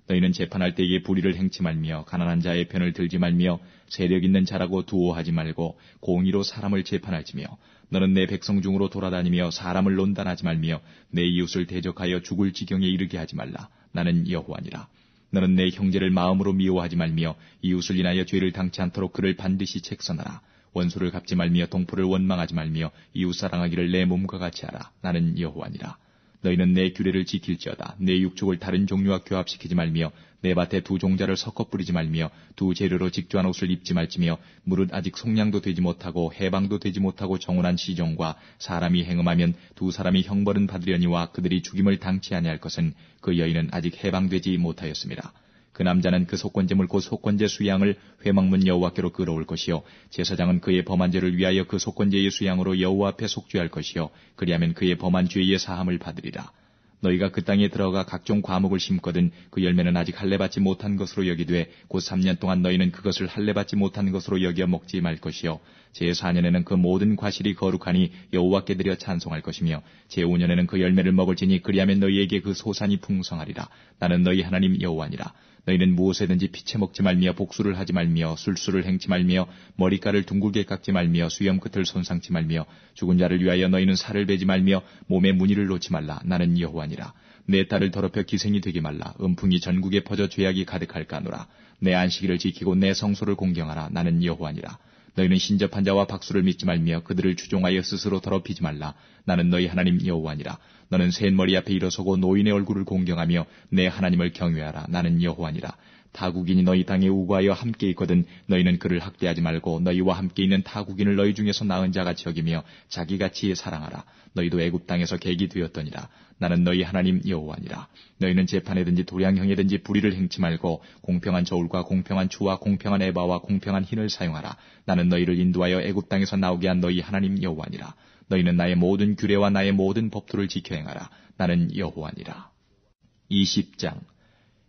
[SPEAKER 1] 너희는 재판할 때에 불의를 행치 말며 가난한 자의 편을 들지 말며 세력 있는 자라고 두어하지 말고 공의로 사람을 재판할지며 너는 내 백성 중으로 돌아다니며 사람을 논단하지 말며 내 이웃을 대적하여 죽을 지경에 이르게 하지 말라. 나는 여호와니라. 너는 내 형제를 마음으로 미워하지 말며 이웃을 인하여 죄를 당치 않도록 그를 반드시 책선하라. 원수를 갚지 말며 동포를 원망하지 말며 이웃 사랑하기를 내 몸과 같이 하라. 나는 여호와니라. 너희는 내 규례를 지킬지어다. 내 육족을 다른 종류와 교합시키지 말며 내 밭에 두 종자를 섞어 뿌리지 말며 두 재료로 직조한 옷을 입지 말지며 무릇 아직 속량도 되지 못하고 해방도 되지 못하고 정혼한 시종과 사람이 행음하면 두 사람이 형벌은 받으려니와 그들이 죽임을 당치 아니할 것은 그 여인은 아직 해방되지 못하였습니다. 그 남자는 그 속건제물 곧 속건제 수양을 회막문 여호와께로 끌어올 것이요 제사장은 그의 범한 죄를 위하여 그 속건제의 수양으로 여호와 앞에 속죄할 것이요 그리하면 그의 범한 죄의 사함을 받으리라. 너희가 그 땅에 들어가 각종 과목을 심거든 그 열매는 아직 할례받지 못한 것으로 여기되 곧 3년 동안 너희는 그것을 할례받지 못한 것으로 여겨 먹지 말 것이요 제4년에는 그 모든 과실이 거룩하니 여호와께 드려 찬송할 것이며 제5년에는 그 열매를 먹을지니 그리하면 너희에게 그 소산이 풍성하리라. 나는 너희 하나님 여호와니라. 너희는 무엇에든지 피채 먹지 말며 복수를 하지 말며 술수를 행치 말며 머리카락을 둥글게 깎지 말며 수염 끝을 손상치 말며 죽은 자를 위하여 너희는 살을 베지 말며 몸에 무늬를 놓지 말라. 나는 여호와니라. 내 딸을 더럽혀 기생이 되게 말라. 음풍이 전국에 퍼져 죄악이 가득할까노라. 내 안식일을 지키고 내 성소를 공경하라. 나는 여호와니라. 너희는 신접한 자와 박수를 믿지 말며 그들을 추종하여 스스로 더럽히지 말라. 나는 너희 하나님 여호와니라. 너는 샌 머리 앞에 일어서고 노인의 얼굴을 공경하며 내 하나님을 경외하라. 나는 여호와니라. 타국인이 너희 땅에 우거하여 함께 있거든 너희는 그를 학대하지 말고 너희와 함께 있는 타국인을 너희 중에서 나은 자같이 여기며 자기같이 사랑하라. 너희도 애굽 땅에서 객이 되었더니라. 나는 너희 하나님 여호와니라. 너희는 재판에든지 도량형에든지 불의를 행치 말고 공평한 저울과 공평한 추와 공평한 에바와 공평한 흰을 사용하라. 나는 너희를 인도하여 애굽 땅에서 나오게 한 너희 하나님 여호와니라. 너희는 나의 모든 규례와 나의 모든 법도를 지켜 행하라. 나는 여호와니라. 20장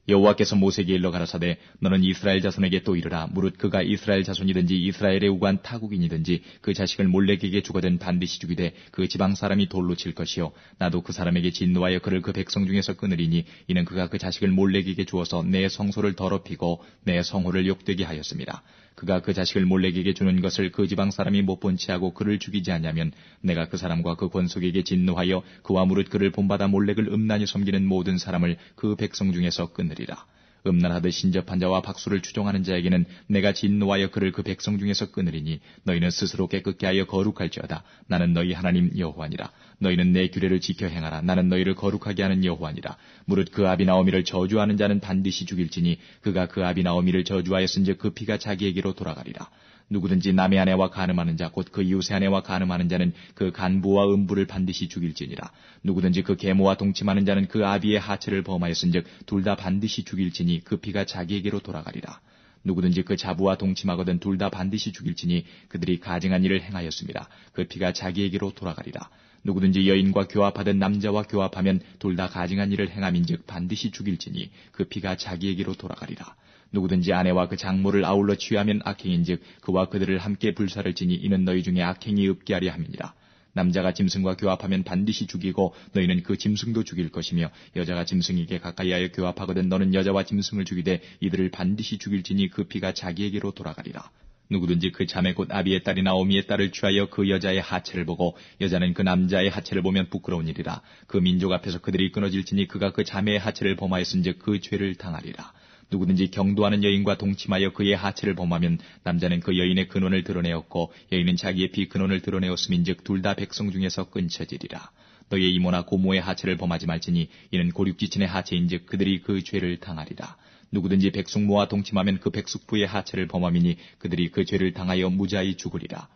[SPEAKER 1] 여호와께서 모세에게 일러 가라사대 너는 이스라엘 자손에게 또 이르라. 무릇 그가 이스라엘 자손이든지 이스라엘에 우간 타국인이든지 그 자식을 몰렉에게 주거든 반드시 죽이되 그 지방 사람이 돌로 칠 것이요 나도 그 사람에게 진노하여 그를 그 백성 중에서 끊으리니 이는 그가 그 자식을 몰렉에게 주어서 내 성소를 더럽히고 내 성호를 욕되게 하였습니다. 그가 그 자식을 몰렉에게 주는 것을 그 지방 사람이 못 본 채 하고 그를 죽이지 않냐면 내가 그 사람과 그 권속에게 진노하여 그와 무릇 그를 본받아 몰렉을 음란히 섬기는 모든 사람을 그 백성 중에서 끊으리라. 음란하듯 신접한 자와 박수를 추종하는 자에게는 내가 진노하여 그를 그 백성 중에서 끊으리니 너희는 스스로 깨끗게 하여 거룩할지어다. 나는 너희 하나님 여호와니라. 너희는 내 규례를 지켜 행하라. 나는 너희를 거룩하게 하는 여호와니라. 무릇 그 아비나오미를 저주하는 자는 반드시 죽일지니 그가 그 아비나오미를 저주하였은즉 그 피가 자기에게로 돌아가리라. 누구든지 남의 아내와 간음하는 자 곧 그 이웃의 아내와 간음하는 자는 그 간부와 음부를 반드시 죽일지니라. 누구든지 그 계모와 동침하는 자는 그 아비의 하체를 범하였은즉 둘 다 반드시 죽일지니 그 피가 자기에게로 돌아가리라. 누구든지 그 자부와 동침하거든 둘 다 반드시 죽일지니 그들이 가증한 일을 행하였습니다. 그 피가 자기에게로 돌아가리라. 누구든지 여인과 교합하든 남자와 교합하면 둘 다 가증한 일을 행함인즉 반드시 죽일지니 그 피가 자기에게로 돌아가리라. 누구든지 아내와 그 장모를 아울러 취하면 악행인즉 그와 그들을 함께 불사를 지니 이는 너희 중에 악행이 없게 하려 함이니라. 남자가 짐승과 교합하면 반드시 죽이고 너희는 그 짐승도 죽일 것이며 여자가 짐승에게 가까이하여 교합하거든 너는 여자와 짐승을 죽이되 이들을 반드시 죽일지니 그 피가 자기에게로 돌아가리라. 누구든지 그 자매 곧 아비의 딸이 나오미의 딸을 취하여 그 여자의 하체를 보고 여자는 그 남자의 하체를 보면 부끄러운 일이라. 그 민족 앞에서 그들이 끊어질지니 그가 그 자매의 하체를 범하였은즉 그 죄를 당하리라. 누구든지 경도하는 여인과 동침하여 그의 하체를 범하면 남자는 그 여인의 근원을 드러내었고 여인은 자기의 비근원을 드러내었음인즉 둘 다 백성 중에서 끊쳐지리라. 너희의 이모나 고모의 하체를 범하지 말지니 이는 고륙지친의 하체인즉 그들이 그 죄를 당하리라. 누구든지 백숙모와 동침하면 그 백숙부의 하체를 범함이니 그들이 그 죄를 당하여 무자히 죽으리라.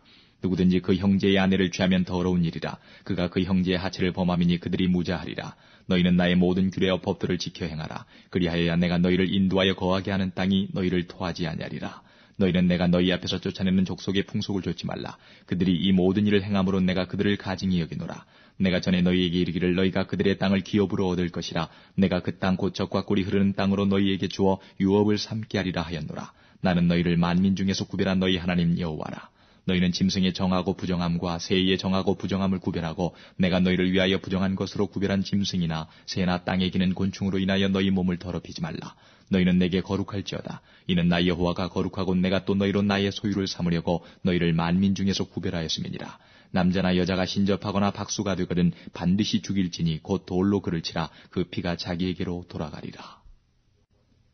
[SPEAKER 1] 누구든지 그 형제의 아내를 취하면 더러운 일이라. 그가 그 형제의 하체를 범함이니 그들이 무자하리라. 너희는 나의 모든 규례와 법들을 지켜 행하라. 그리하여야 내가 너희를 인도하여 거하게 하는 땅이 너희를 토하지 아니하리라. 너희는 내가 너희 앞에서 쫓아내는 족속의 풍속을 좇지 말라. 그들이 이 모든 일을 행함으로 내가 그들을 가증히 여기노라. 내가 전에 너희에게 이르기를 너희가 그들의 땅을 기업으로 얻을 것이라. 내가 그 땅 곧 젖과 꿀이 흐르는 땅으로 너희에게 주어 유업을 삼게 하리라 하였노라. 나는 너희를 만민 중에서 구별한 너희 하나님 여호와라. 너희는 짐승의 정하고 부정함과 새의 정하고 부정함을 구별하고 내가 너희를 위하여 부정한 것으로 구별한 짐승이나 새나 땅에 기는 곤충으로 인하여 너희 몸을 더럽히지 말라. 너희는 내게 거룩할지어다. 이는 나 여호와가 거룩하고 내가 또 너희로 나의 소유를 삼으려고 너희를 만민 중에서 구별하였음이니라. 남자나 여자가 신접하거나 박수가 되거든 반드시 죽일지니 곧 돌로 그를 치라. 그 피가 자기에게로 돌아가리라.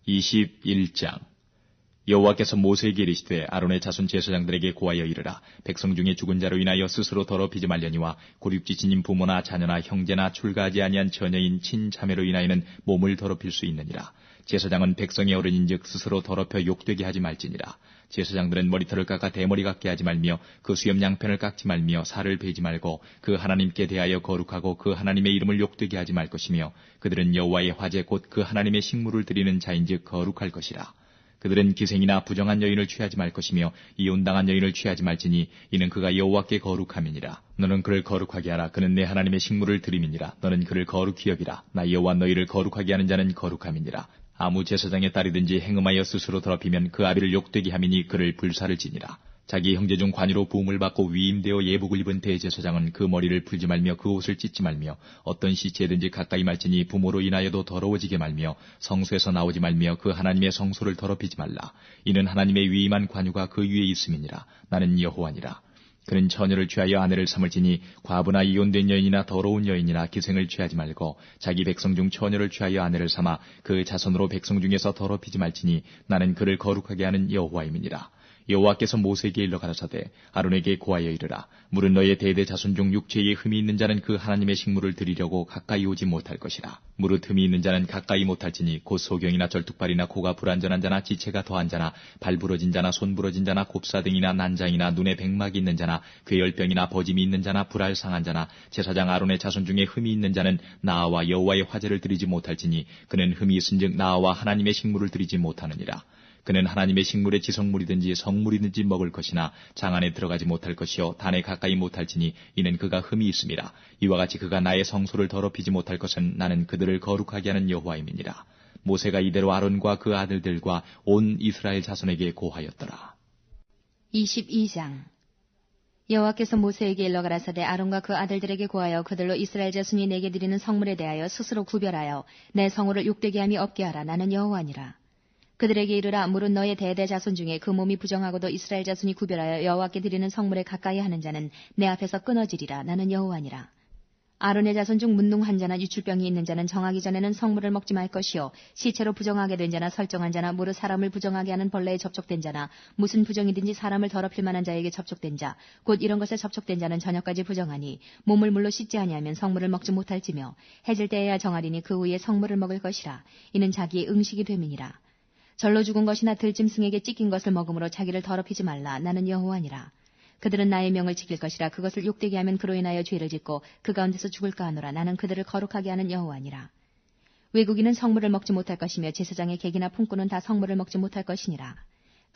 [SPEAKER 1] 21장 여호와께서 모세에게 이르시되 아론의 자손 제사장들에게 고하여 이르라. 백성 중에 죽은 자로 인하여 스스로 더럽히지 말려니와 고륙지친인 부모나 자녀나 형제나 출가하지 아니한 처녀인 친자매로 인하여는 몸을 더럽힐 수 있느니라. 제사장은 백성의 어른인즉 스스로 더럽혀 욕되게 하지 말지니라. 제사장들은 머리털을 깎아 대머리 같게 하지 말며 그 수염 양편을 깎지 말며 살을 베지 말고 그 하나님께 대하여 거룩하고 그 하나님의 이름을 욕되게 하지 말 것이며 그들은 여호와의 화제 곧 그 하나님의 식물을 드리는 자인즉 거룩할 것이라. 그들은 기생이나 부정한 여인을 취하지 말 것이며 이혼당한 여인을 취하지 말지니 이는 그가 여호와께 거룩함이니라. 너는 그를 거룩하게 하라. 그는 내 하나님의 식물을 드림이니라. 너는 그를 거룩히 여기라. 나 여호와 너희를 거룩하게 하는 자는 거룩함이니라. 아무 제사장의 딸이든지 행음하여 스스로 더럽히면 그 아비를 욕되게 함이니 그를 불사를 지니라. 자기 형제 중 관유로 부음을 받고 위임되어 예복을 입은 대제사장은 그 머리를 풀지 말며 그 옷을 찢지 말며 어떤 시체든지 가까이 말지니 부모로 인하여도 더러워지게 말며 성소에서 나오지 말며 그 하나님의 성소를 더럽히지 말라. 이는 하나님의 위임한 관유가 그 위에 있음이니라. 나는 여호와니라. 그는 처녀를 취하여 아내를 삼을지니 과부나 이혼된 여인이나 더러운 여인이나 기생을 취하지 말고 자기 백성 중 처녀를 취하여 아내를 삼아 그 자손으로 백성 중에서 더럽히지 말지니 나는 그를 거룩하게 하는 여호와임이니라. 여호와께서 모세에게 일러 가라사대 아론에게 고하여 이르라. 물은 너의 대대 자손 중 육체에 흠이 있는 자는 그 하나님의 식물을 드리려고 가까이 오지 못할 것이라. 무릇 흠이 있는 자는 가까이 못할지니 곧 소경이나 절뚝발이나 코가 불안전한 자나 지체가 더한 자나 발 부러진 자나 손 부러진 자나 곱사등이나 난장이나 눈에 백막이 있는 자나 괴열병이나 버짐이 있는 자나 불알 상한 자나 제사장 아론의 자손 중에 흠이 있는 자는 나와 여호와의 화제를 드리지 못할지니 그는 흠이 있은즉 나와 하나님의 식물을 드리지 못하느니라. 그는 하나님의 식물의 지성물이든지 성물이든지 먹을 것이나 장 안에 들어가지 못할 것이요 단에 가까이 못할지니 이는 그가 흠이 있음이라. 이와 같이 그가 나의 성소를 더럽히지 못할 것은 나는 그들을 거룩하게 하는 여호와임이니라. 모세가 이대로 아론과 그 아들들과 온 이스라엘 자손에게 고하였더라.
[SPEAKER 2] 22장 여호와께서 모세에게 일러 가라사대 아론과 그 아들들에게 고하여 그들로 이스라엘 자손이 내게 드리는 성물에 대하여 스스로 구별하여 내 성호를 욕되게 함이 없게 하라. 나는 여호와니라. 그들에게 이르라. 물은 너의 대대 자손 중에 그 몸이 부정하고도 이스라엘 자손이 구별하여 여호와께 드리는 성물에 가까이 하는 자는 내 앞에서 끊어지리라. 나는 여호와니라. 아론의 자손 중 문둥한 자나 유출병이 있는 자는 정하기 전에는 성물을 먹지 말 것이요 시체로 부정하게 된 자나 설정한 자나 무릇 사람을 부정하게 하는 벌레에 접촉된 자나 무슨 부정이든지 사람을 더럽힐 만한 자에게 접촉된 자 곧 이런 것에 접촉된 자는 저녁까지 부정하니 몸을 물로 씻지 아니하면 성물을 먹지 못할지며 해질 때에야 정하리니 그 후에 성물을 먹을 것이라. 이는 자기의 응식이 됨이니라. 절로 죽은 것이나 들짐승에게 찢긴 것을 먹음으로 자기를 더럽히지 말라. 나는 여호와니라. 그들은 나의 명을 지킬 것이라. 그것을 욕되게 하면 그로 인하여 죄를 짓고 그 가운데서 죽을까 하노라. 나는 그들을 거룩하게 하는 여호와니라. 외국인은 성물을 먹지 못할 것이며 제사장의 객이나 품꾼은 다 성물을 먹지 못할 것이니라.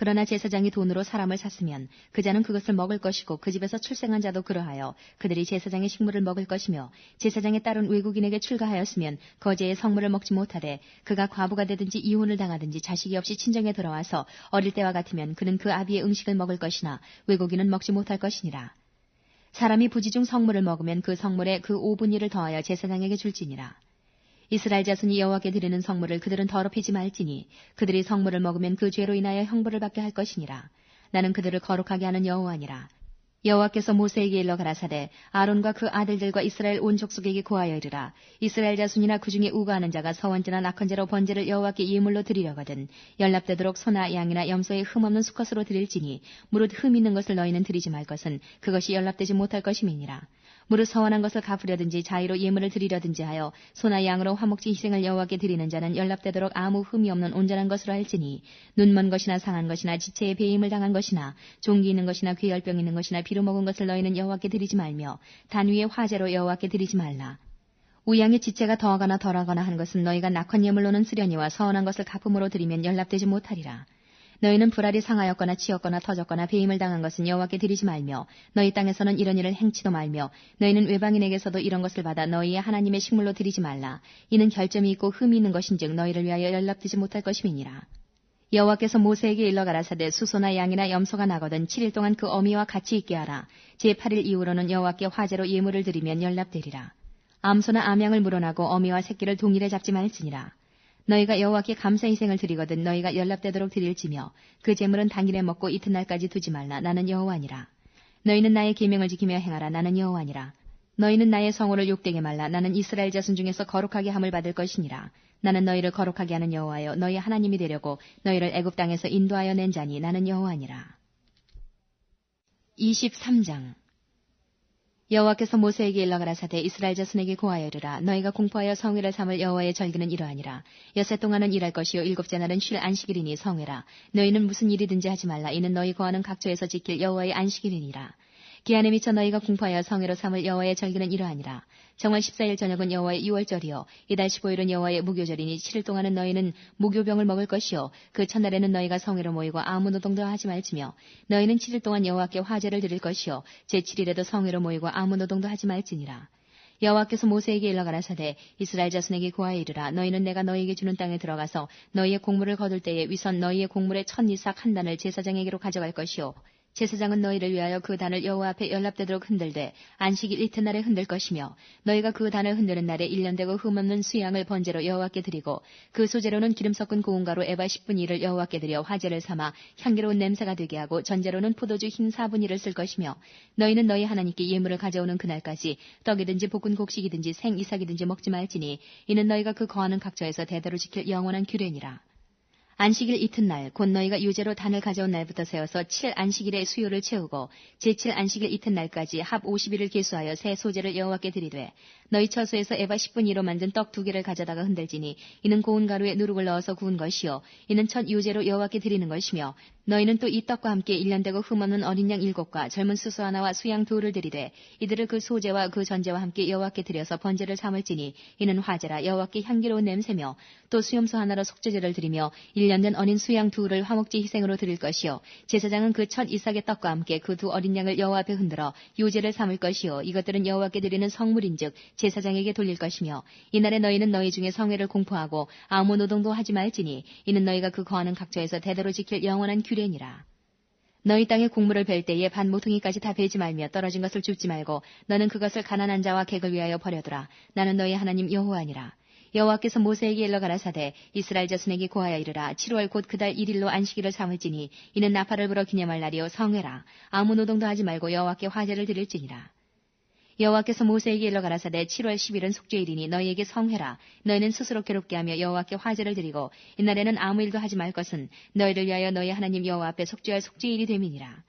[SPEAKER 2] 그러나 제사장이 돈으로 사람을 샀으면 그 자는 그것을 먹을 것이고 그 집에서 출생한 자도 그러하여 그들이 제사장의 식물을 먹을 것이며 제사장의 딸은 외국인에게 출가하였으면 거제의 성물을 먹지 못하되 그가 과부가 되든지 이혼을 당하든지 자식이 없이 친정에 들어와서 어릴 때와 같으면 그는 그 아비의 음식을 먹을 것이나 외국인은 먹지 못할 것이니라. 사람이 부지 중 성물을 먹으면 그 성물에 그 5분의 1을 더하여 제사장에게 줄지니라. 이스라엘 자손이 여호와께 드리는 성물을 그들은 더럽히지 말지니 그들이 성물을 먹으면 그 죄로 인하여 형벌을 받게 할 것이니라. 나는 그들을 거룩하게 하는 여호와니라. 여호와께서 모세에게 일러 가라사대 아론과 그 아들들과 이스라엘 온 족속에게 고하여 이르라. 이스라엘 자손이나 그 중에 우가하는 자가 서원제나 낙헌제로 번제를 여호와께 예물로 드리려거든 연납되도록 소나 양이나 염소의 흠없는 수컷으로 드릴지니 무릇 흠 있는 것을 너희는 드리지 말 것은 그것이 연납되지 못할 것임이니라. 무릇 서원한 것을 갚으려든지 자의로 예물을 드리려든지 하여 소나 양으로 화목제 희생을 여호와께 드리는 자는 연납되도록 아무 흠이 없는 온전한 것으로 할지니 눈먼 것이나 상한 것이나 지체에 배임을 당한 것이나 종기 있는 것이나 괴혈병 있는 것이나 비루 먹은 것을 너희는 여호와께 드리지 말며 단 위에 화제로 여호와께 드리지 말라. 우양의 지체가 더하거나 덜하거나 한 것은 너희가 낙헌 예물로는 쓰려니와 서원한 것을 갚음으로 드리면 연납되지 못하리라. 너희는 불알이 상하였거나 치였거나 터졌거나 배임을 당한 것은 여호와께 드리지 말며 너희 땅에서는 이런 일을 행치도 말며 너희는 외방인에게서도 이런 것을 받아 너희의 하나님의 식물로 드리지 말라. 이는 결점이 있고 흠이 있는 것인즉 너희를 위하여 연납되지 못할 것임이니라. 여호와께서 모세에게 일러 가라사대 수소나 양이나 염소가 나거든 7일 동안 그 어미와 같이 있게 하라. 제8일 이후로는 여호와께 화제로 예물을 드리면 연납되리라. 암소나 암양을 물어나고 어미와 새끼를 동일에 잡지 말지니라. 너희가 여호와께 감사 희생을 드리거든 너희가 연납되도록 드릴지며 그 제물은 당일에 먹고 이튿날까지 두지 말라. 나는 여호와니라. 너희는 나의 계명을 지키며 행하라. 나는 여호와니라. 너희는 나의 성호를 욕되게 말라. 나는 이스라엘 자손 중에서 거룩하게 함을 받을 것이니라. 나는 너희를 거룩하게 하는 여호와여 너희 하나님이 되려고 너희를 애굽 땅에서 인도하여 낸 자니 나는 여호와니라. 23장 여호와께서 모세에게 일러 가라사대 이스라엘 자손에게 고하여 이르라. 너희가 공포하여 성회를 삼을 여호와의 절기는 이러하니라. 엿새 동안은 일할 것이요 일곱째 날은 쉴 안식일이니 성회라. 너희는 무슨 일이든지 하지 말라. 이는 너희 거하는 각처에서 지킬 여호와의 안식일이니라. 기한에 미쳐 너희가 공포하여 성회로 삼을 여호와의 절기는 이러하니라. 정월 14일 저녁은 여호와의 유월절이요 이달 15일은 여호와의 무교절이니 7일 동안은 너희는 무교병을 먹을 것이요 그 첫날에는 너희가 성회로 모이고 아무 노동도 하지 말지며 너희는 7일 동안 여호와께 화제를 드릴 것이요 제7일에도 성회로 모이고 아무 노동도 하지 말지니라. 여호와께서 모세에게 일러 가라사대 이스라엘 자손에게 고하여 이르라. 너희는 내가 너희에게 주는 땅에 들어가서 너희의 곡물을 거둘 때에 위선 너희의 곡물의 첫 이삭 한 단을 제사장에게로 가져갈 것이요 제사장은 너희를 위하여 그 단을 여호와 앞에 연납되도록 흔들되 안식일 이튿날에 흔들 것이며 너희가 그 단을 흔드는 날에 1년 되고 흠없는 수양을 번제로 여호와께 드리고 그 소제로는 기름 섞은 고운 가루 에바 10분의 1을 여호와께 드려 화제를 삼아 향기로운 냄새가 되게 하고 전제로는 포도주 흰 4분의 1을 쓸 것이며 너희는 너희 하나님께 예물을 가져오는 그날까지 떡이든지 볶은 곡식이든지 생 이삭이든지 먹지 말지니 이는 너희가 그 거하는 각처에서 대대로 지킬 영원한 규례니라. 안식일 이튿날 곧 너희가 유제로 단을 가져온 날부터 세워서 7안식일의 수요를 채우고 제7안식일 이튿날까지 합 50일을 계수하여 새 소제를 여호와께 드리되 너희 처소에서 에바 10분의 1로 만든 떡 2개를 가져다가 흔들지니 이는 고운 가루에 누룩을 넣어서 구운 것이요 이는 첫 유제로 여호와께 드리는 것이며 너희는 또 이 떡과 함께 1년 되고 흠없는 어린 양 7과 젊은 수소 하나와 수양 2를 드리되 이들을 그 소제와 그 전제와 함께 여호와께 드려서 번제를 삼을지니 이는 화제라 여호와께 향기로운 냄새며 또 수염소 하나로 속죄제를 드리며 1년 된 어린 수양 2를 화목제 희생으로 드릴 것이요 제사장은 그 첫 이삭의 떡과 함께 그 2 어린 양을 여호와 앞에 흔들어 유제를 삼을 것이요 이것들은 여호와께 드리는 성물인즉 제사장에게 돌릴 것이며 이날에 너희는 너희 중에 성회를 공포하고 아무 노동도 하지 말지니 이는 너희가 그 거하는 각처에서 대대로 지킬 영원한 규례니라. 너희 땅에 곡물을 벨 때에 반 모퉁이까지 다 베지 말며 떨어진 것을 줍지 말고 너는 그것을 가난한 자와 객을 위하여 버려두라. 나는 너희 하나님 여호와니라. 여호와께서 모세에게 일러 가라사대 이스라엘 자손에게 고하여 이르라 7월 곧 그달 1일로 안식일을 삼을지니 이는 나팔을 불어 기념할 날이요 성회라. 아무 노동도 하지 말고 여호와께 화제를 드릴지니라. 여호와께서 모세에게 일러 가라사대 7월 10일은 속죄일이니 너희에게 성회라. 너희는 스스로 괴롭게 하며 여호와께 화제를 드리고 이날에는 아무 일도 하지 말 것은 너희를 위하여 너희 하나님 여호와 앞에 속죄할 속죄일이 됨이니라.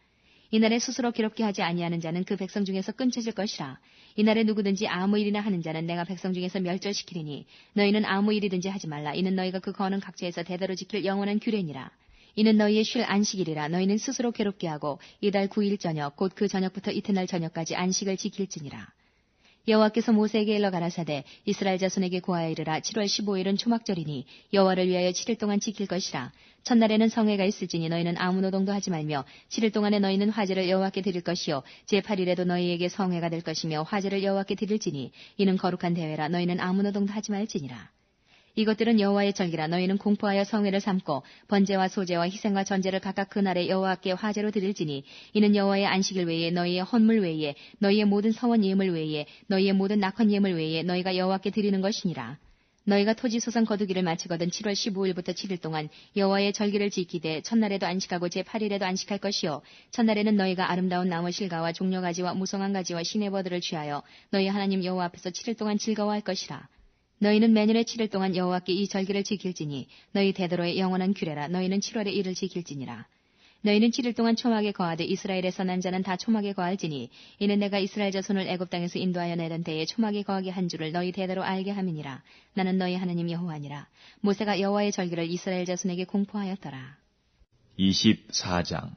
[SPEAKER 2] 이날에 스스로 괴롭게 하지 아니하는 자는 그 백성 중에서 끊쳐질 것이라. 이날에 누구든지 아무 일이나 하는 자는 내가 백성 중에서 멸절시키리니 너희는 아무 일이든지 하지 말라. 이는 너희가 그 거하는 각처에서 대대로 지킬 영원한 규례니라. 이는 너희의 쉴 안식일이라. 너희는 스스로 괴롭게 하고 이달 9일 저녁 곧 그 저녁부터 이튿날 저녁까지 안식을 지킬지니라. 여호와께서 모세에게 일러 가라사대 이스라엘 자손에게 고하여 이르라 7월 15일은 초막절이니 여호와를 위하여 7일 동안 지킬 것이라. 첫날에는 성회가 있을지니 너희는 아무 노동도 하지 말며 7일 동안에 너희는 화제를 여호와께 드릴 것이요 제8일에도 너희에게 성회가 될 것이며 화제를 여호와께 드릴지니 이는 거룩한 대회라. 너희는 아무 노동도 하지 말지니라. 이것들은 여호와의 절기라. 너희는 공포하여 성회를 삼고 번제와 소제와 희생과 전제를 각각 그날에 여호와께 화제로 드릴지니 이는 여호와의 안식일 외에 너희의 헌물 외에 너희의 모든 서원 예물 외에 너희의 모든 낙헌 예물 외에 너희가 여호와께 드리는 것이니라. 너희가 토지 소산 거두기를 마치거든 7월 15일부터 7일 동안 여호와의 절기를 지키되 첫날에도 안식하고 제8일에도 안식할 것이요 첫날에는 너희가 아름다운 나무 실과와 종려가지와 무성한 가지와 시내버들을 취하여 너희 하나님 여호와 앞에서 7일 동안 즐거워할 것이라. 너희는 매년의 7일 동안 여호와께 이 절기를 지킬지니 너희 대대로의 영원한 규례라. 너희는 7월의 일을 지킬지니라. 너희는 7일 동안 초막에 거하되 이스라엘에서 난 자는 다 초막에 거할지니 이는 내가 이스라엘 자손을 애굽 땅에서 인도하여 내던 때에 초막에 거하게 한 줄을 너희 대대로 알게 함이니라. 나는 너희 하나님 여호와니라. 모세가 여호와의 절기를 이스라엘 자손에게 공포하였더라.
[SPEAKER 1] 24장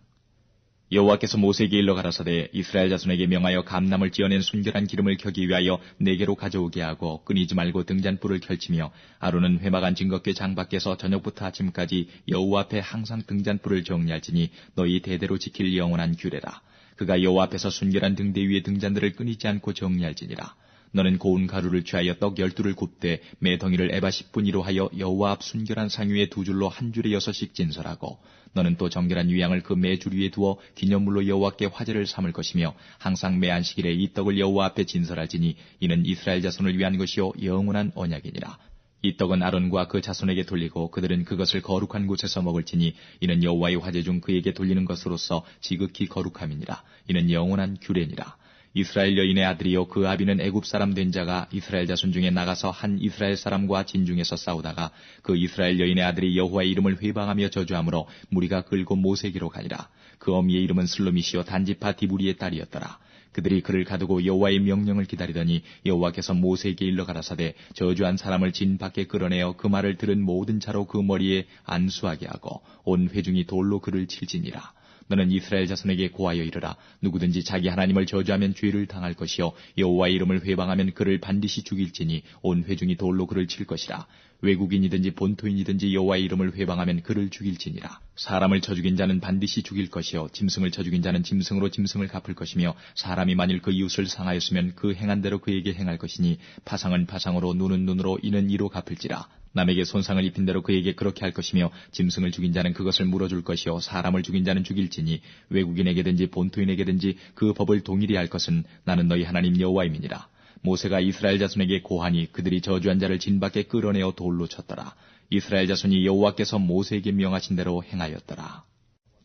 [SPEAKER 1] 여호와께서 모세에게 일러 가라사대 이스라엘 자손에게 명하여 감람을 찌어낸 순결한 기름을 켜기 위하여 네개로 가져오게 하고 끊이지 말고 등잔불을 펼치며 아론은 회막안 증거궤 장 밖에서 저녁부터 아침까지 여호와 앞에 항상 등잔불을 정리할지니 너희 대대로 지킬 영원한 규례라. 그가 여호와 앞에서 순결한 등대 위에 등잔들을 끊이지 않고 정리할지니라. 너는 고운 가루를 취하여 떡 12를 굽되 매 덩이를 에바 10분위로 하여 여호와 앞 순결한 상 위에 2줄로 한 줄에 6씩 진설하고 너는 또 정결한 유향을 그 매 줄 위에 두어 기념물로 여호와께 화제를 삼을 것이며 항상 매 안식일에 이 떡을 여호와 앞에 진설할지니 이는 이스라엘 자손을 위한 것이요 영원한 언약이니라. 이 떡은 아론과 그 자손에게 돌리고 그들은 그것을 거룩한 곳에서 먹을지니 이는 여호와의 화제 중 그에게 돌리는 것으로서 지극히 거룩함이니라. 이는 영원한 규례니라. 이스라엘 여인의 아들이요 그 아비는 애굽 사람 된 자가 이스라엘 자손 중에 나가서 한 이스라엘 사람과 진중에서 싸우다가 그 이스라엘 여인의 아들이 여호와의 이름을 회방하며 저주하므로 무리가 끌고 모세에게로 가니라. 그 어미의 이름은 슬로미시요 단지파 디브리의 딸이었더라. 그들이 그를 가두고 여호와의 명령을 기다리더니 여호와께서 모세에게 일러 가라사대 저주한 사람을 진 밖에 끌어내어 그 말을 들은 모든 자로 그 머리에 안수하게 하고 온 회중이 돌로 그를 칠지니라. 너는 이스라엘 자손에게 고하여 이르라. 누구든지 자기 하나님을 저주하면 죄를 당할 것이요 여호와의 이름을 회방하면 그를 반드시 죽일지니 온 회중이 돌로 그를 칠 것이라. 외국인이든지 본토인이든지 여호와의 이름을 회방하면 그를 죽일지니라. 사람을 쳐 죽인 자는 반드시 죽일 것이요 짐승을 쳐 죽인 자는 짐승으로 짐승을 갚을 것이며 사람이 만일 그 이웃을 상하였으면 그 행한 대로 그에게 행할 것이니 파상은 파상으로 눈은 눈으로 이는 이로 갚을지라. 남에게 손상을 입힌 대로 그에게 그렇게 할 것이며 짐승을 죽인 자는 그것을 물어줄 것이요 사람을 죽인 자는 죽일지니 외국인에게든지 본토인에게든지 그 법을 동일히 할 것은 나는 너희 하나님 여호와임이니라. 모세가 이스라엘 자손에게 고하니 그들이 저주한 자를 진 밖에 끌어내어 돌로 쳤더라. 이스라엘 자손이 여호와께서 모세에게 명하신 대로 행하였더라.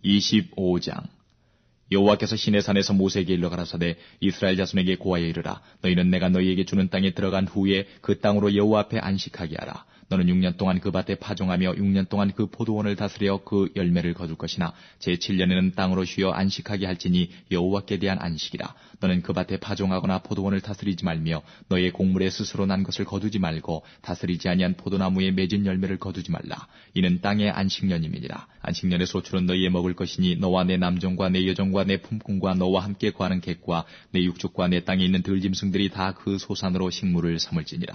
[SPEAKER 1] 25장 여호와께서 시내산에서 모세에게 일러 가라사대 이스라엘 자손에게 고하여 이르라. 너희는 내가 너희에게 주는 땅에 들어간 후에 그 땅으로 여호와 앞에 안식하게 하라. 너는 6년 동안 그 밭에 파종하며 6년 동안 그 포도원을 다스려 그 열매를 거둘 것이나 제7년에는 땅으로 쉬어 안식하게 할지니 여호와께 대한 안식이라. 너는 그 밭에 파종하거나 포도원을 다스리지 말며 너의 곡물에 스스로 난 것을 거두지 말고 다스리지 아니한 포도나무에 맺은 열매를 거두지 말라. 이는 땅의 안식년임이니라. 안식년의 소출은 너희의 먹을 것이니 너와 내 남종과 내 여종과 내 품꾼과 너와 함께 거하는 객과 내 육축과 내 땅에 있는 들짐승들이 다 그 소산으로 식물을 삼을지니라.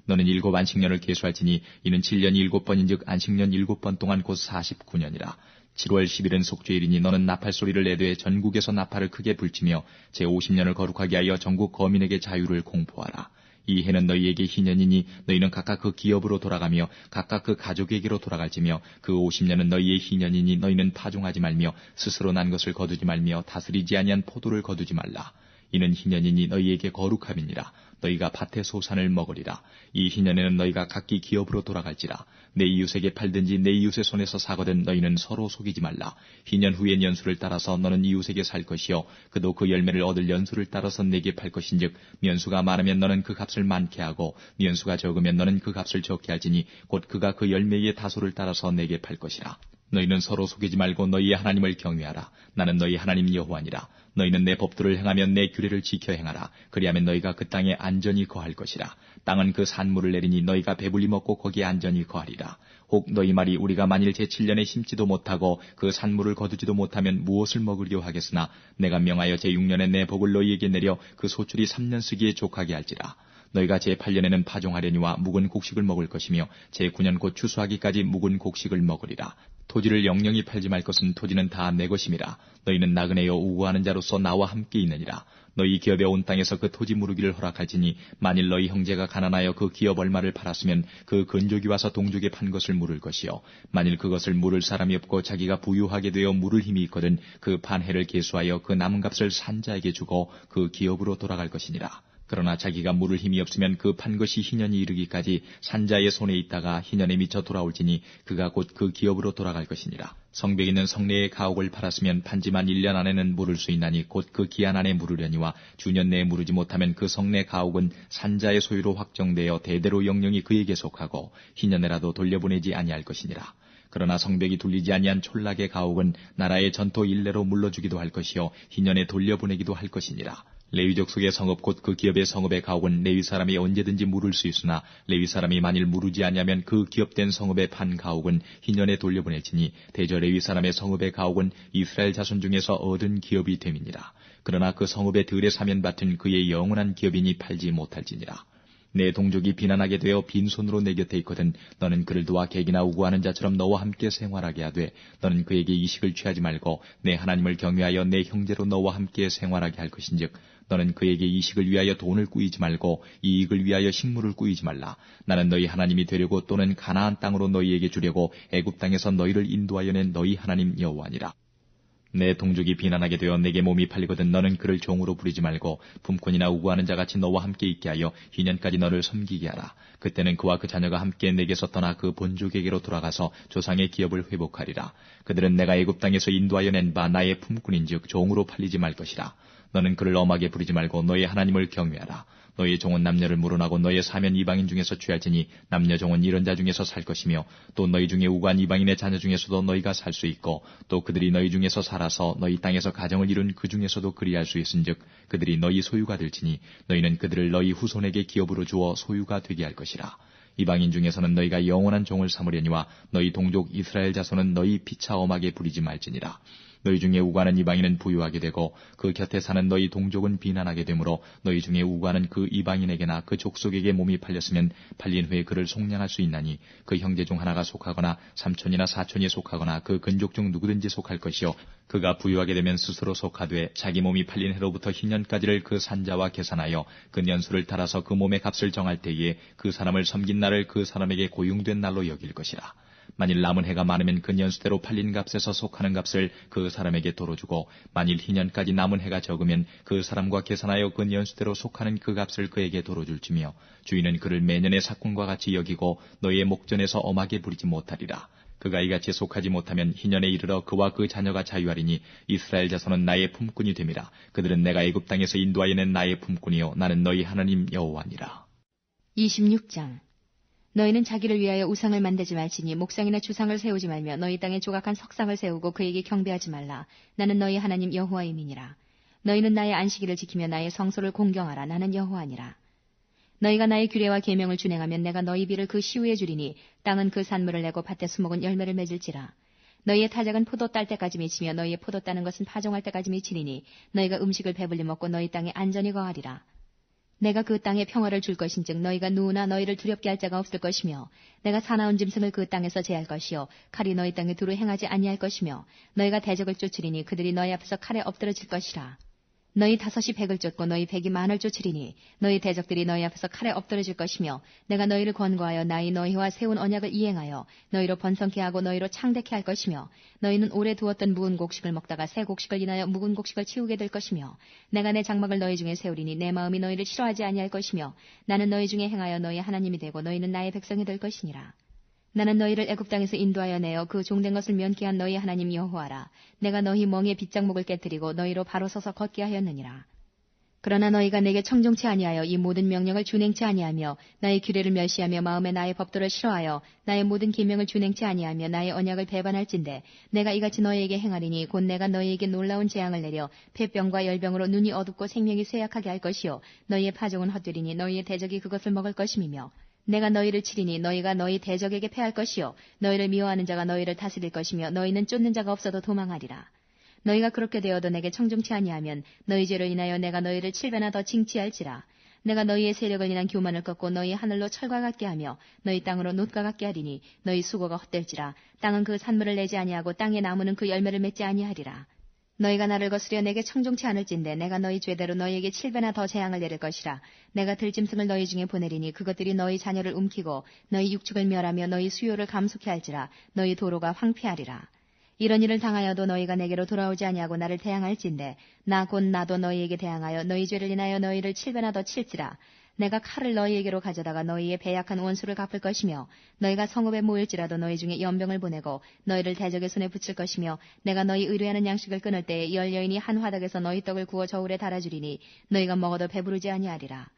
[SPEAKER 1] 너는 7 안식년을 계수할지니 이는 7년이 7번인즉 안식년 7번 동안 곧 49년이라. 7월 10일은 속죄일이니 너는 나팔 소리를 내되 전국에서 나팔을 크게 불치며 제50년을 거룩하게 하여 전국 거민에게 자유를 공포하라. 이 해는 너희에게 희년이니 너희는 각각 그 기업으로 돌아가며 각각 그 가족에게로 돌아갈지며 그 50년은 너희의 희년이니 너희는 파종하지 말며 스스로 난 것을 거두지 말며 다스리지 아니한 포도를 거두지 말라. 이는 희년이니 너희에게 거룩함이니라. 너희가 밭의 소산을 먹으리라. 이 희년에는 너희가 각기 기업으로 돌아갈지라. 내 이웃에게 팔든지 내 이웃의 손에서 사거든 너희는 서로 속이지 말라. 희년 후의 연수를 따라서 너는 이웃에게 살 것이요 그도 그 열매를 얻을 연수를 따라서 내게 팔 것인즉 연수가 많으면 너는 그 값을 많게 하고 연수가 적으면 너는 그 값을 적게 할지니 곧 그가 그 열매의 다소를 따라서 내게 팔 것이라. 너희는 서로 속이지 말고 너희의 하나님을 경외하라. 나는 너희 하나님 여호와니라. 너희는 내 법도를 행하며 내 규례를 지켜 행하라. 그리하면 너희가 그 땅에 안전히 거할 것이라. 땅은 그 산물을 내리니 너희가 배불리 먹고 거기에 안전히 거하리라. 혹 너희 말이 우리가 만일 제7년에 심지도 못하고 그 산물을 거두지도 못하면 무엇을 먹으려 하겠으나 내가 명하여 제6년에 내 복을 너희에게 내려 그 소출이 3년 쓰기에 족하게 할지라. 너희가 제8년에는 파종하려니와 묵은 곡식을 먹을 것이며 제9년 곧 추수하기까지 묵은 곡식을 먹으리라. 토지를 영영히 팔지 말 것은 토지는 다 내 것임이라. 너희는 나그네여 우고하는 자로서 나와 함께 있느니라. 너희 기업에 온 땅에서 그 토지 무르기를 허락할지니 만일 너희 형제가 가난하여 그 기업 얼마를 팔았으면 그 근족이 와서 동족에 판 것을 물을 것이요 만일 그것을 물을 사람이 없고 자기가 부유하게 되어 물을 힘이 있거든 그 판해를 계수하여 그 남은 값을 산자에게 주고 그 기업으로 돌아갈 것이니라. 그러나 자기가 물을 힘이 없으면 그 판 것이 희년이 이르기까지 산자의 손에 있다가 희년에 미쳐 돌아올지니 그가 곧 그 기업으로 돌아갈 것이니라. 성벽 있는 성내의 가옥을 팔았으면 판지만 1년 안에는 물을 수 있나니 곧 그 기한 안에 물으려니와 주년 내에 물으지 못하면 그 성내 가옥은 산자의 소유로 확정되어 대대로 영영이 그에게 속하고 희년에라도 돌려보내지 아니할 것이니라. 그러나 성벽이 둘리지 아니한 촌락의 가옥은 나라의 전토 일례로 물러주기도 할 것이요 희년에 돌려보내기도 할 것이니라. 레위족 속의 성읍 곧 그 기업의 성읍의 가옥은 레위 사람이 언제든지 물을 수 있으나 레위 사람이 만일 물으지 아니하면 그 기업된 성읍의 판 가옥은 희년에 돌려보낼지니 대저 레위 사람의 성읍의 가옥은 이스라엘 자손 중에서 얻은 기업이 됨이니라. 그러나 그 성읍의 들에 사면 밭은 그의 영원한 기업이니 팔지 못할지니라. 내 동족이 비난하게 되어 빈손으로 내 곁에 있거든 너는 그를 도와 객이나 우고하는 자처럼 너와 함께 생활하게 하되 너는 그에게 이식을 취하지 말고 내 하나님을 경외하여 내 형제로 너와 함께 생활하게 할 것인즉 너는 그에게 이식을 위하여 돈을 꾸이지 말고 이익을 위하여 식물을 꾸이지 말라. 나는 너희 하나님이 되려고 또는 가나안 땅으로 너희에게 주려고 애굽 땅에서 너희를 인도하여 낸 너희 하나님 여호와니라. 내 동족이 비난하게 되어 내게 몸이 팔리거든 너는 그를 종으로 부리지 말고 품꾼이나 우고하는 자같이 너와 함께 있게 하여 희년까지 너를 섬기게 하라. 그때는 그와 그 자녀가 함께 내게서 떠나 그 본족에게로 돌아가서 조상의 기업을 회복하리라. 그들은 내가 애굽 땅에서 인도하여 낸 바 나의 품꾼인즉 종으로 팔리지 말 것이라. 너는 그를 엄하게 부리지 말고 너의 하나님을 경외하라. 너의 종은 남녀를 물어나고 너의 사면 이방인 중에서 취할지니 남녀 종은 이런 자 중에서 살 것이며 또 너희 중에 우고한 이방인의 자녀 중에서도 너희가 살 수 있고 또 그들이 너희 중에서 살아서 너희 땅에서 가정을 이룬 그 중에서도 그리할 수 있은즉 그들이 너희 소유가 될지니 너희는 그들을 너희 후손에게 기업으로 주어 소유가 되게 할 것이라. 이방인 중에서는 너희가 영원한 종을 삼으려니와 너희 동족 이스라엘 자손은 너희 피차 엄하게 부리지 말지니라. 너희 중에 우고하는 이방인은 부유하게 되고 그 곁에 사는 너희 동족은 비난하게 되므로 너희 중에 우고하는 그 이방인에게나 그 족속에게 몸이 팔렸으면 팔린 후에 그를 속량할 수 있나니 그 형제 중 하나가 속하거나 삼촌이나 사촌이 속하거나 그 근족 중 누구든지 속할 것이요 그가 부유하게 되면 스스로 속하되 자기 몸이 팔린 해로부터 희년까지를 그 산자와 계산하여 그 년수를 따라서 그 몸의 값을 정할 때에 그 사람을 섬긴 날을 그 사람에게 고용된 날로 여길 것이라. 만일 남은 해가 많으면 그 년수대로 팔린 값에서 속하는 값을 그 사람에게 도로 주고 만일 희년까지 남은 해가 적으면 그 사람과 계산하여 그 년수대로 속하는 그 값을 그에게 도로 줄지며 주인은 그를 매년의 삭군과 같이 여기고 너희의 목전에서 엄하게 부리지 못하리라. 그가 이같이 속하지 못하면 희년에 이르러 그와 그 자녀가 자유하리니 이스라엘 자손은 나의 품꾼이 됨이라. 그들은 내가 애굽 땅에서 인도하여 낸 나의 품꾼이요 나는 너희 하나님 여호와니라.
[SPEAKER 2] 26장 너희는 자기를 위하여 우상을 만들지 말지니 목상이나 주상을 세우지 말며 너희 땅에 조각한 석상을 세우고 그에게 경배하지 말라. 나는 너희 하나님 여호와임이니라. 너희는 나의 안식일을 지키며 나의 성소를 공경하라. 나는 여호와니라. 너희가 나의 규례와 계명을 준행하면 내가 너희 비를 그 시우에 주리니 땅은 그 산물을 내고 밭의 수목은 열매를 맺을지라. 너희의 타작은 포도 딸 때까지 미치며 너희의 포도 따는 것은 파종할 때까지 미치리니 너희가 음식을 배불리 먹고 너희 땅에 안전히 거하리라. 내가 그 땅에 평화를 줄 것인즉 너희가 누우나 너희를 두렵게 할 자가 없을 것이며 내가 사나운 짐승을 그 땅에서 제할 것이요 칼이 너희 땅에 두루 행하지 아니할 것이며 너희가 대적을 쫓으리니 그들이 너희 앞에서 칼에 엎드러질 것이라. 너희 5이 100을 쫓고 너희 100이 만을 쫓으리니 너희 대적들이 너희 앞에서 칼에 엎드러질 것이며 내가 너희를 권고하여 나의 너희와 세운 언약을 이행하여 너희로 번성케 하고 너희로 창대케 할 것이며 너희는 오래 두었던 묵은 곡식을 먹다가 새 곡식을 인하여 묵은 곡식을 치우게 될 것이며 내가 내 장막을 너희 중에 세우리니 내 마음이 너희를 싫어하지 아니할 것이며 나는 너희 중에 행하여 너희 하나님이 되고 너희는 나의 백성이 될 것이니라. 나는 너희를 애굽 땅에서 인도하여 내어 그 종된 것을 면케한 너희 하나님 여호와라. 내가 너희 멍에 빗장목을 깨뜨리고 너희로 바로 서서 걷게 하였느니라. 그러나 너희가 내게 청종치 아니하여 이 모든 명령을 준행치 아니하며 나의 규례를 멸시하며 마음에 나의 법도를 싫어하여 나의 모든 계명을 준행치 아니하며 나의 언약을 배반할진대 내가 이같이 너희에게 행하리니 곧 내가 너희에게 놀라운 재앙을 내려 폐병과 열병으로 눈이 어둡고 생명이 쇠약하게 할 것이요 너희의 파종은 헛되리니 너희의 대적이 그것을 먹을 것임이며 내가 너희를 치리니 너희가 너희 대적에게 패할 것이요 너희를 미워하는 자가 너희를 다스릴 것이며 너희는 쫓는 자가 없어도 도망하리라. 너희가 그렇게 되어도 내게 청종치 아니하면 너희 죄로 인하여 내가 너희를 7배나 더 징치할지라. 내가 너희의 세력을 인한 교만을 꺾고 너희 하늘로 철과 같게 하며 너희 땅으로 놋과 같게 하리니 너희 수고가 헛될지라. 땅은 그 산물을 내지 아니하고 땅의 나무는 그 열매를 맺지 아니하리라. 너희가 나를 거스려 내게 청종치 않을진대 내가 너희 죄대로 너희에게 7배나 더 재앙을 내릴 것이라. 내가 들짐승을 너희 중에 보내리니 그것들이 너희 자녀를 움키고 너희 육축을 멸하며 너희 수요를 감속케 할지라. 너희 도로가 황폐하리라. 이런 일을 당하여도 너희가 내게로 돌아오지 아니하고 나를 대항할진대 나 곧 나도 너희에게 대항하여 너희 죄를 인하여 너희를 7배나 더 칠지라. 내가 칼을 너희에게로 가져다가 너희의 배약한 원수를 갚을 것이며 너희가 성읍에 모일지라도 너희 중에 연병을 보내고 너희를 대적의 손에 붙일 것이며 내가 너희 의뢰하는 양식을 끊을 때에 이 여인이 한 화덕에서 너희 떡을 구워 저울에 달아주리니 너희가 먹어도 배부르지 아니하리라.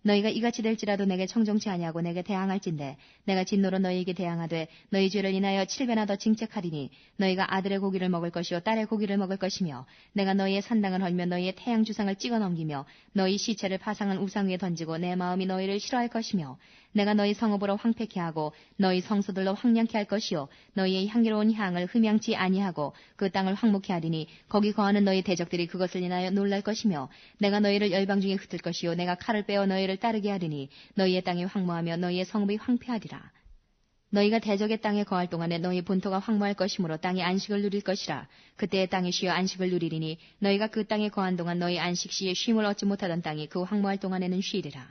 [SPEAKER 2] 너희가 이같이 될지라도 내게 청종치 아니하고 내게 대항할진대 내가 진노로 너희에게 대항하되 너희 죄를 인하여 7배나 더 징책하리니 너희가 아들의 고기를 먹을 것이요 딸의 고기를 먹을 것이며 내가 너희의 산당을 헐며 너희의 태양 주상을 찍어 넘기며 너희 시체를 파상한 우상 위에 던지고 내 마음이 너희를 싫어할 것이며 내가 너희 성읍으로 황폐케 하고 너희 성소들로 황량케 할 것이요 너희의 향기로운 향을 흠양치 아니하고 그 땅을 황무케 하리니 거기 거하는 너희 대적들이 그것을 인하여 놀랄 것이며 내가 너희를 열방 중에 흩을 것이요 내가 칼을 빼어 너희를 따르게 하리니 너희의 땅이 황무하며 너희의 성읍이 황폐하리라. 너희가 대적의 땅에 거할 동안에 너희 본토가 황무할 것이므로 땅이 안식을 누릴 것이라. 그때의 땅이 쉬어 안식을 누리리니 너희가 그 땅에 거한 동안 너희 안식 시에 쉼을 얻지 못하던 땅이 그 황무할 동안에는 쉬리라.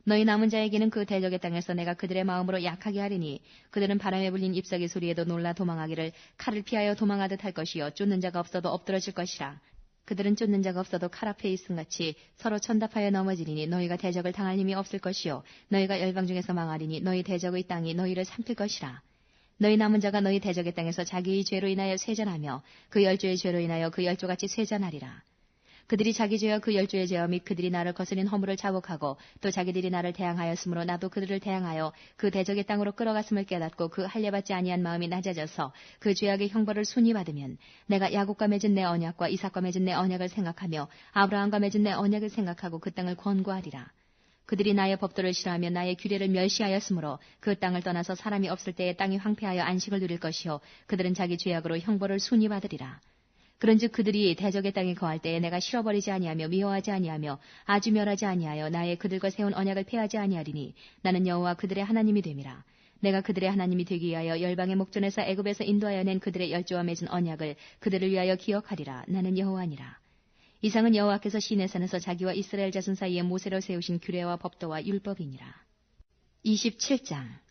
[SPEAKER 2] 너희 남은 자에게는 그 대적의 땅에서 내가 그들의 마음으로 약하게 하리니 그들은 바람에 불린 잎사귀 소리에도 놀라 도망하기를 칼을 피하여 도망하듯 할 것이요 쫓는 자가 없어도 엎드러질 것이라. 그들은 쫓는 자가 없어도 칼 앞에 있음같이 서로 천답하여 넘어지리니 너희가 대적을 당할 힘이 없을 것이요 너희가 열방 중에서 망하리니 너희 대적의 땅이 너희를 삼킬 것이라. 너희 남은 자가 너희 대적의 땅에서 자기의 죄로 인하여 쇠잔하며 그 열조의 죄로 인하여 그 열조같이 쇠잔하리라. 그들이 자기 죄와 그 열조의 죄와 및 그들이 나를 거스린 허물을 자복하고 또 자기들이 나를 대항하였으므로 나도 그들을 대항하여 그 대적의 땅으로 끌어갔음을 깨닫고 그 할례받지 아니한 마음이 낮아져서 그 죄악의 형벌을 순히 받으면 내가 야곱과 맺은 내 언약과 이삭과 맺은 내 언약을 생각하며 아브라함과 맺은 내 언약을 생각하고 그 땅을 권고하리라. 그들이 나의 법도를 싫어하며 나의 규례를 멸시하였으므로 그 땅을 떠나서 사람이 없을 때에 땅이 황폐하여 안식을 누릴 것이요 그들은 자기 죄악으로 형벌을 순히 받으리라. 그런즉 그들이 대적의 땅에 거할 때에 내가 실어버리지 아니하며 미워하지 아니하며 아주 멸하지 아니하여 나의 그들과 세운 언약을 폐하지 아니하리니 나는 여호와 그들의 하나님이 됨이라. 내가 그들의 하나님이 되기 위하여 열방의 목전에서 애굽에서 인도하여 낸 그들의 열조와 맺은 언약을 그들을 위하여 기억하리라. 나는 여호와니라. 이상은 여호와께서 시내산에서 자기와 이스라엘 자손 사이에 모세로 세우신 규례와 법도와 율법이니라. 27장.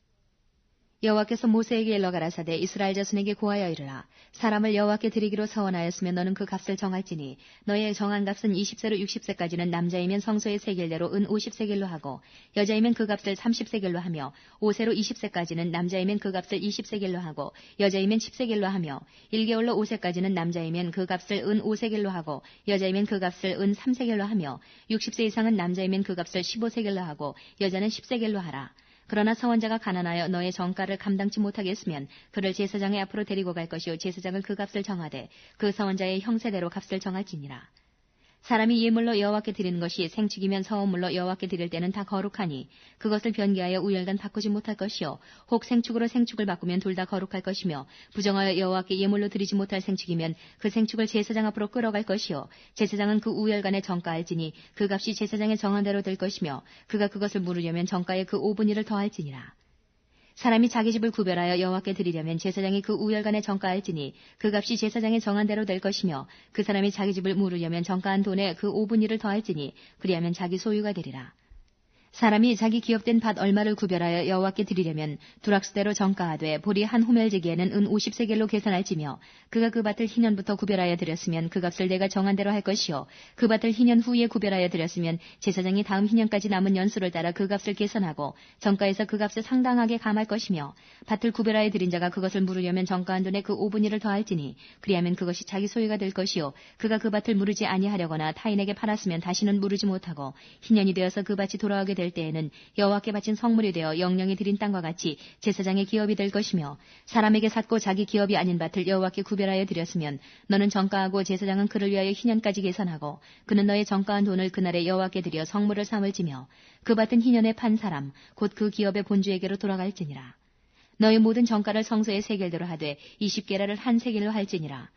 [SPEAKER 2] 여호와께서 모세에게 일러 가라사대 이스라엘 자손에게 고하여 이르라. 사람을 여호와께 드리기로 서원하였으면 너는 그 값을 정할지니 너의 정한 값은 20세로 60세까지는 남자이면 성소의 세겔대로 은 50세겔로 하고 여자이면 그 값을 30세겔로 하며 5세로 20세까지는 남자이면 그 값을 20세겔로 하고 여자이면 10세겔로 하며 1개월로 5세까지는 남자이면 그 값을 은 5세겔로 하고 여자이면 그 값을 은 3세겔로 하며 60세 이상은 남자이면 그 값을 15세겔로 하고 여자는 10세겔로 하라. 그러나 서원자가 가난하여 너의 정가를 감당치 못하겠으면 그를 제사장의 앞으로 데리고 갈 것이요 제사장을 그 값을 정하되 그 서원자의 형세대로 값을 정할지니라. 사람이 예물로 여호와께 드리는 것이 생축이면 서원물로 여호와께 드릴 때는 다 거룩하니 그것을 변개하여 우열간 바꾸지 못할 것이요 혹 생축으로 생축을 바꾸면 둘 다 거룩할 것이며 부정하여 여호와께 예물로 드리지 못할 생축이면 그 생축을 제사장 앞으로 끌어갈 것이요 제사장은 그 우열간에 정가할지니 그 값이 제사장의 정한 대로 될 것이며 그가 그것을 물으려면 정가에 그 5분의 1을 더할지니라. 사람이 자기 집을 구별하여 여호와께 드리려면 제사장이 그 우열간에 정가할지니 그 값이 제사장의 정한 대로 될 것이며 그 사람이 자기 집을 물으려면 정가한 돈에 그 5분의 1을 더할지니 그리하면 자기 소유가 되리라. 사람이 자기 기업된 밭 얼마를 구별하여 여호와께 드리려면 두락스대로 정가하되 보리 한 호멜제기에는 은 50세겔로 계산할지며 그가 그 밭을 희년부터 구별하여 드렸으면 그 값을 내가 정한 대로 할 것이요 그 밭을 희년 후에 구별하여 드렸으면 제사장이 다음 희년까지 남은 연수를 따라 그 값을 계산하고 정가에서 그 값을 상당하게 감할 것이며 밭을 구별하여 드린 자가 그것을 물으려면 정가한 돈에 그 5분의 1을 더할지니 그리하면 그것이 자기 소유가 될 것이요 그가 그 밭을 물으지 아니하려거나 타인에게 팔았으면 다시는 물으지 못하고 희년이 되어서 그 밭이 돌아오게 될 때에는 여호와께 바친 성물이 되어 영영이 드린 땅과 같이 제사장의 기업이 될 것이며 사람에게 샀고 자기 기업이 아닌 밭을 여호와께 구별하여 드렸으면 너는 정가하고 제사장은 그를 위하여 희년까지 계산하고 그는 너의 정가한 돈을 그날에 여호와께 드려 성물을 삼을지며 그 밭은 희년에 판 사람 곧 그 기업의 본주에게로 돌아갈지니라. 너의 모든 정가를 성소의 세겔대로 하되 20게라를 한 세겔로 할지니라.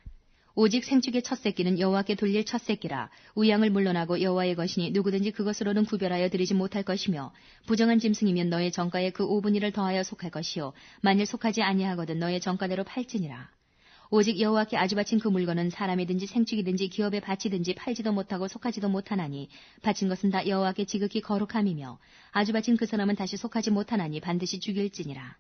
[SPEAKER 2] 오직 생축의 첫 새끼는 여호와께 돌릴 첫 새끼라. 우양을 물러나고 여호와의 것이니 누구든지 그것으로는 구별하여 드리지 못할 것이며 부정한 짐승이면 너의 정가에 그 5분의 1을 더하여 속할 것이요 만일 속하지 아니하거든 너의 정가대로 팔지니라. 오직 여호와께 아주 바친 그 물건은 사람이든지 생축이든지 기업에 바치든지 팔지도 못하고 속하지도 못하나니 바친 것은 다 여호와께 지극히 거룩함이며 아주 바친 그 사람은 다시 속하지 못하나니 반드시 죽일지니라.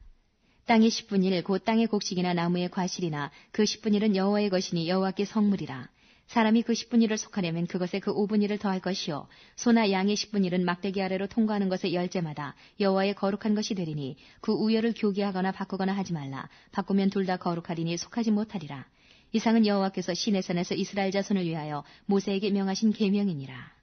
[SPEAKER 2] 땅의 10분의 1 곧 땅의 곡식이나 나무의 과실이나 그 10분의 1은 여호와의 것이니 여호와께 성물이라. 사람이 그 10분의 1을 속하려면 그것에 그 5분의 1을 더할 것이요 소나 양의 10분의 1은 막대기 아래로 통과하는 것의 열째마다 여호와의 거룩한 것이 되리니 그 우열을 교기하거나 바꾸거나 하지 말라. 바꾸면 둘 다 거룩하리니 속하지 못하리라. 이상은 여호와께서 시내산에서 이스라엘 자손을 위하여 모세에게 명하신 계명이니라.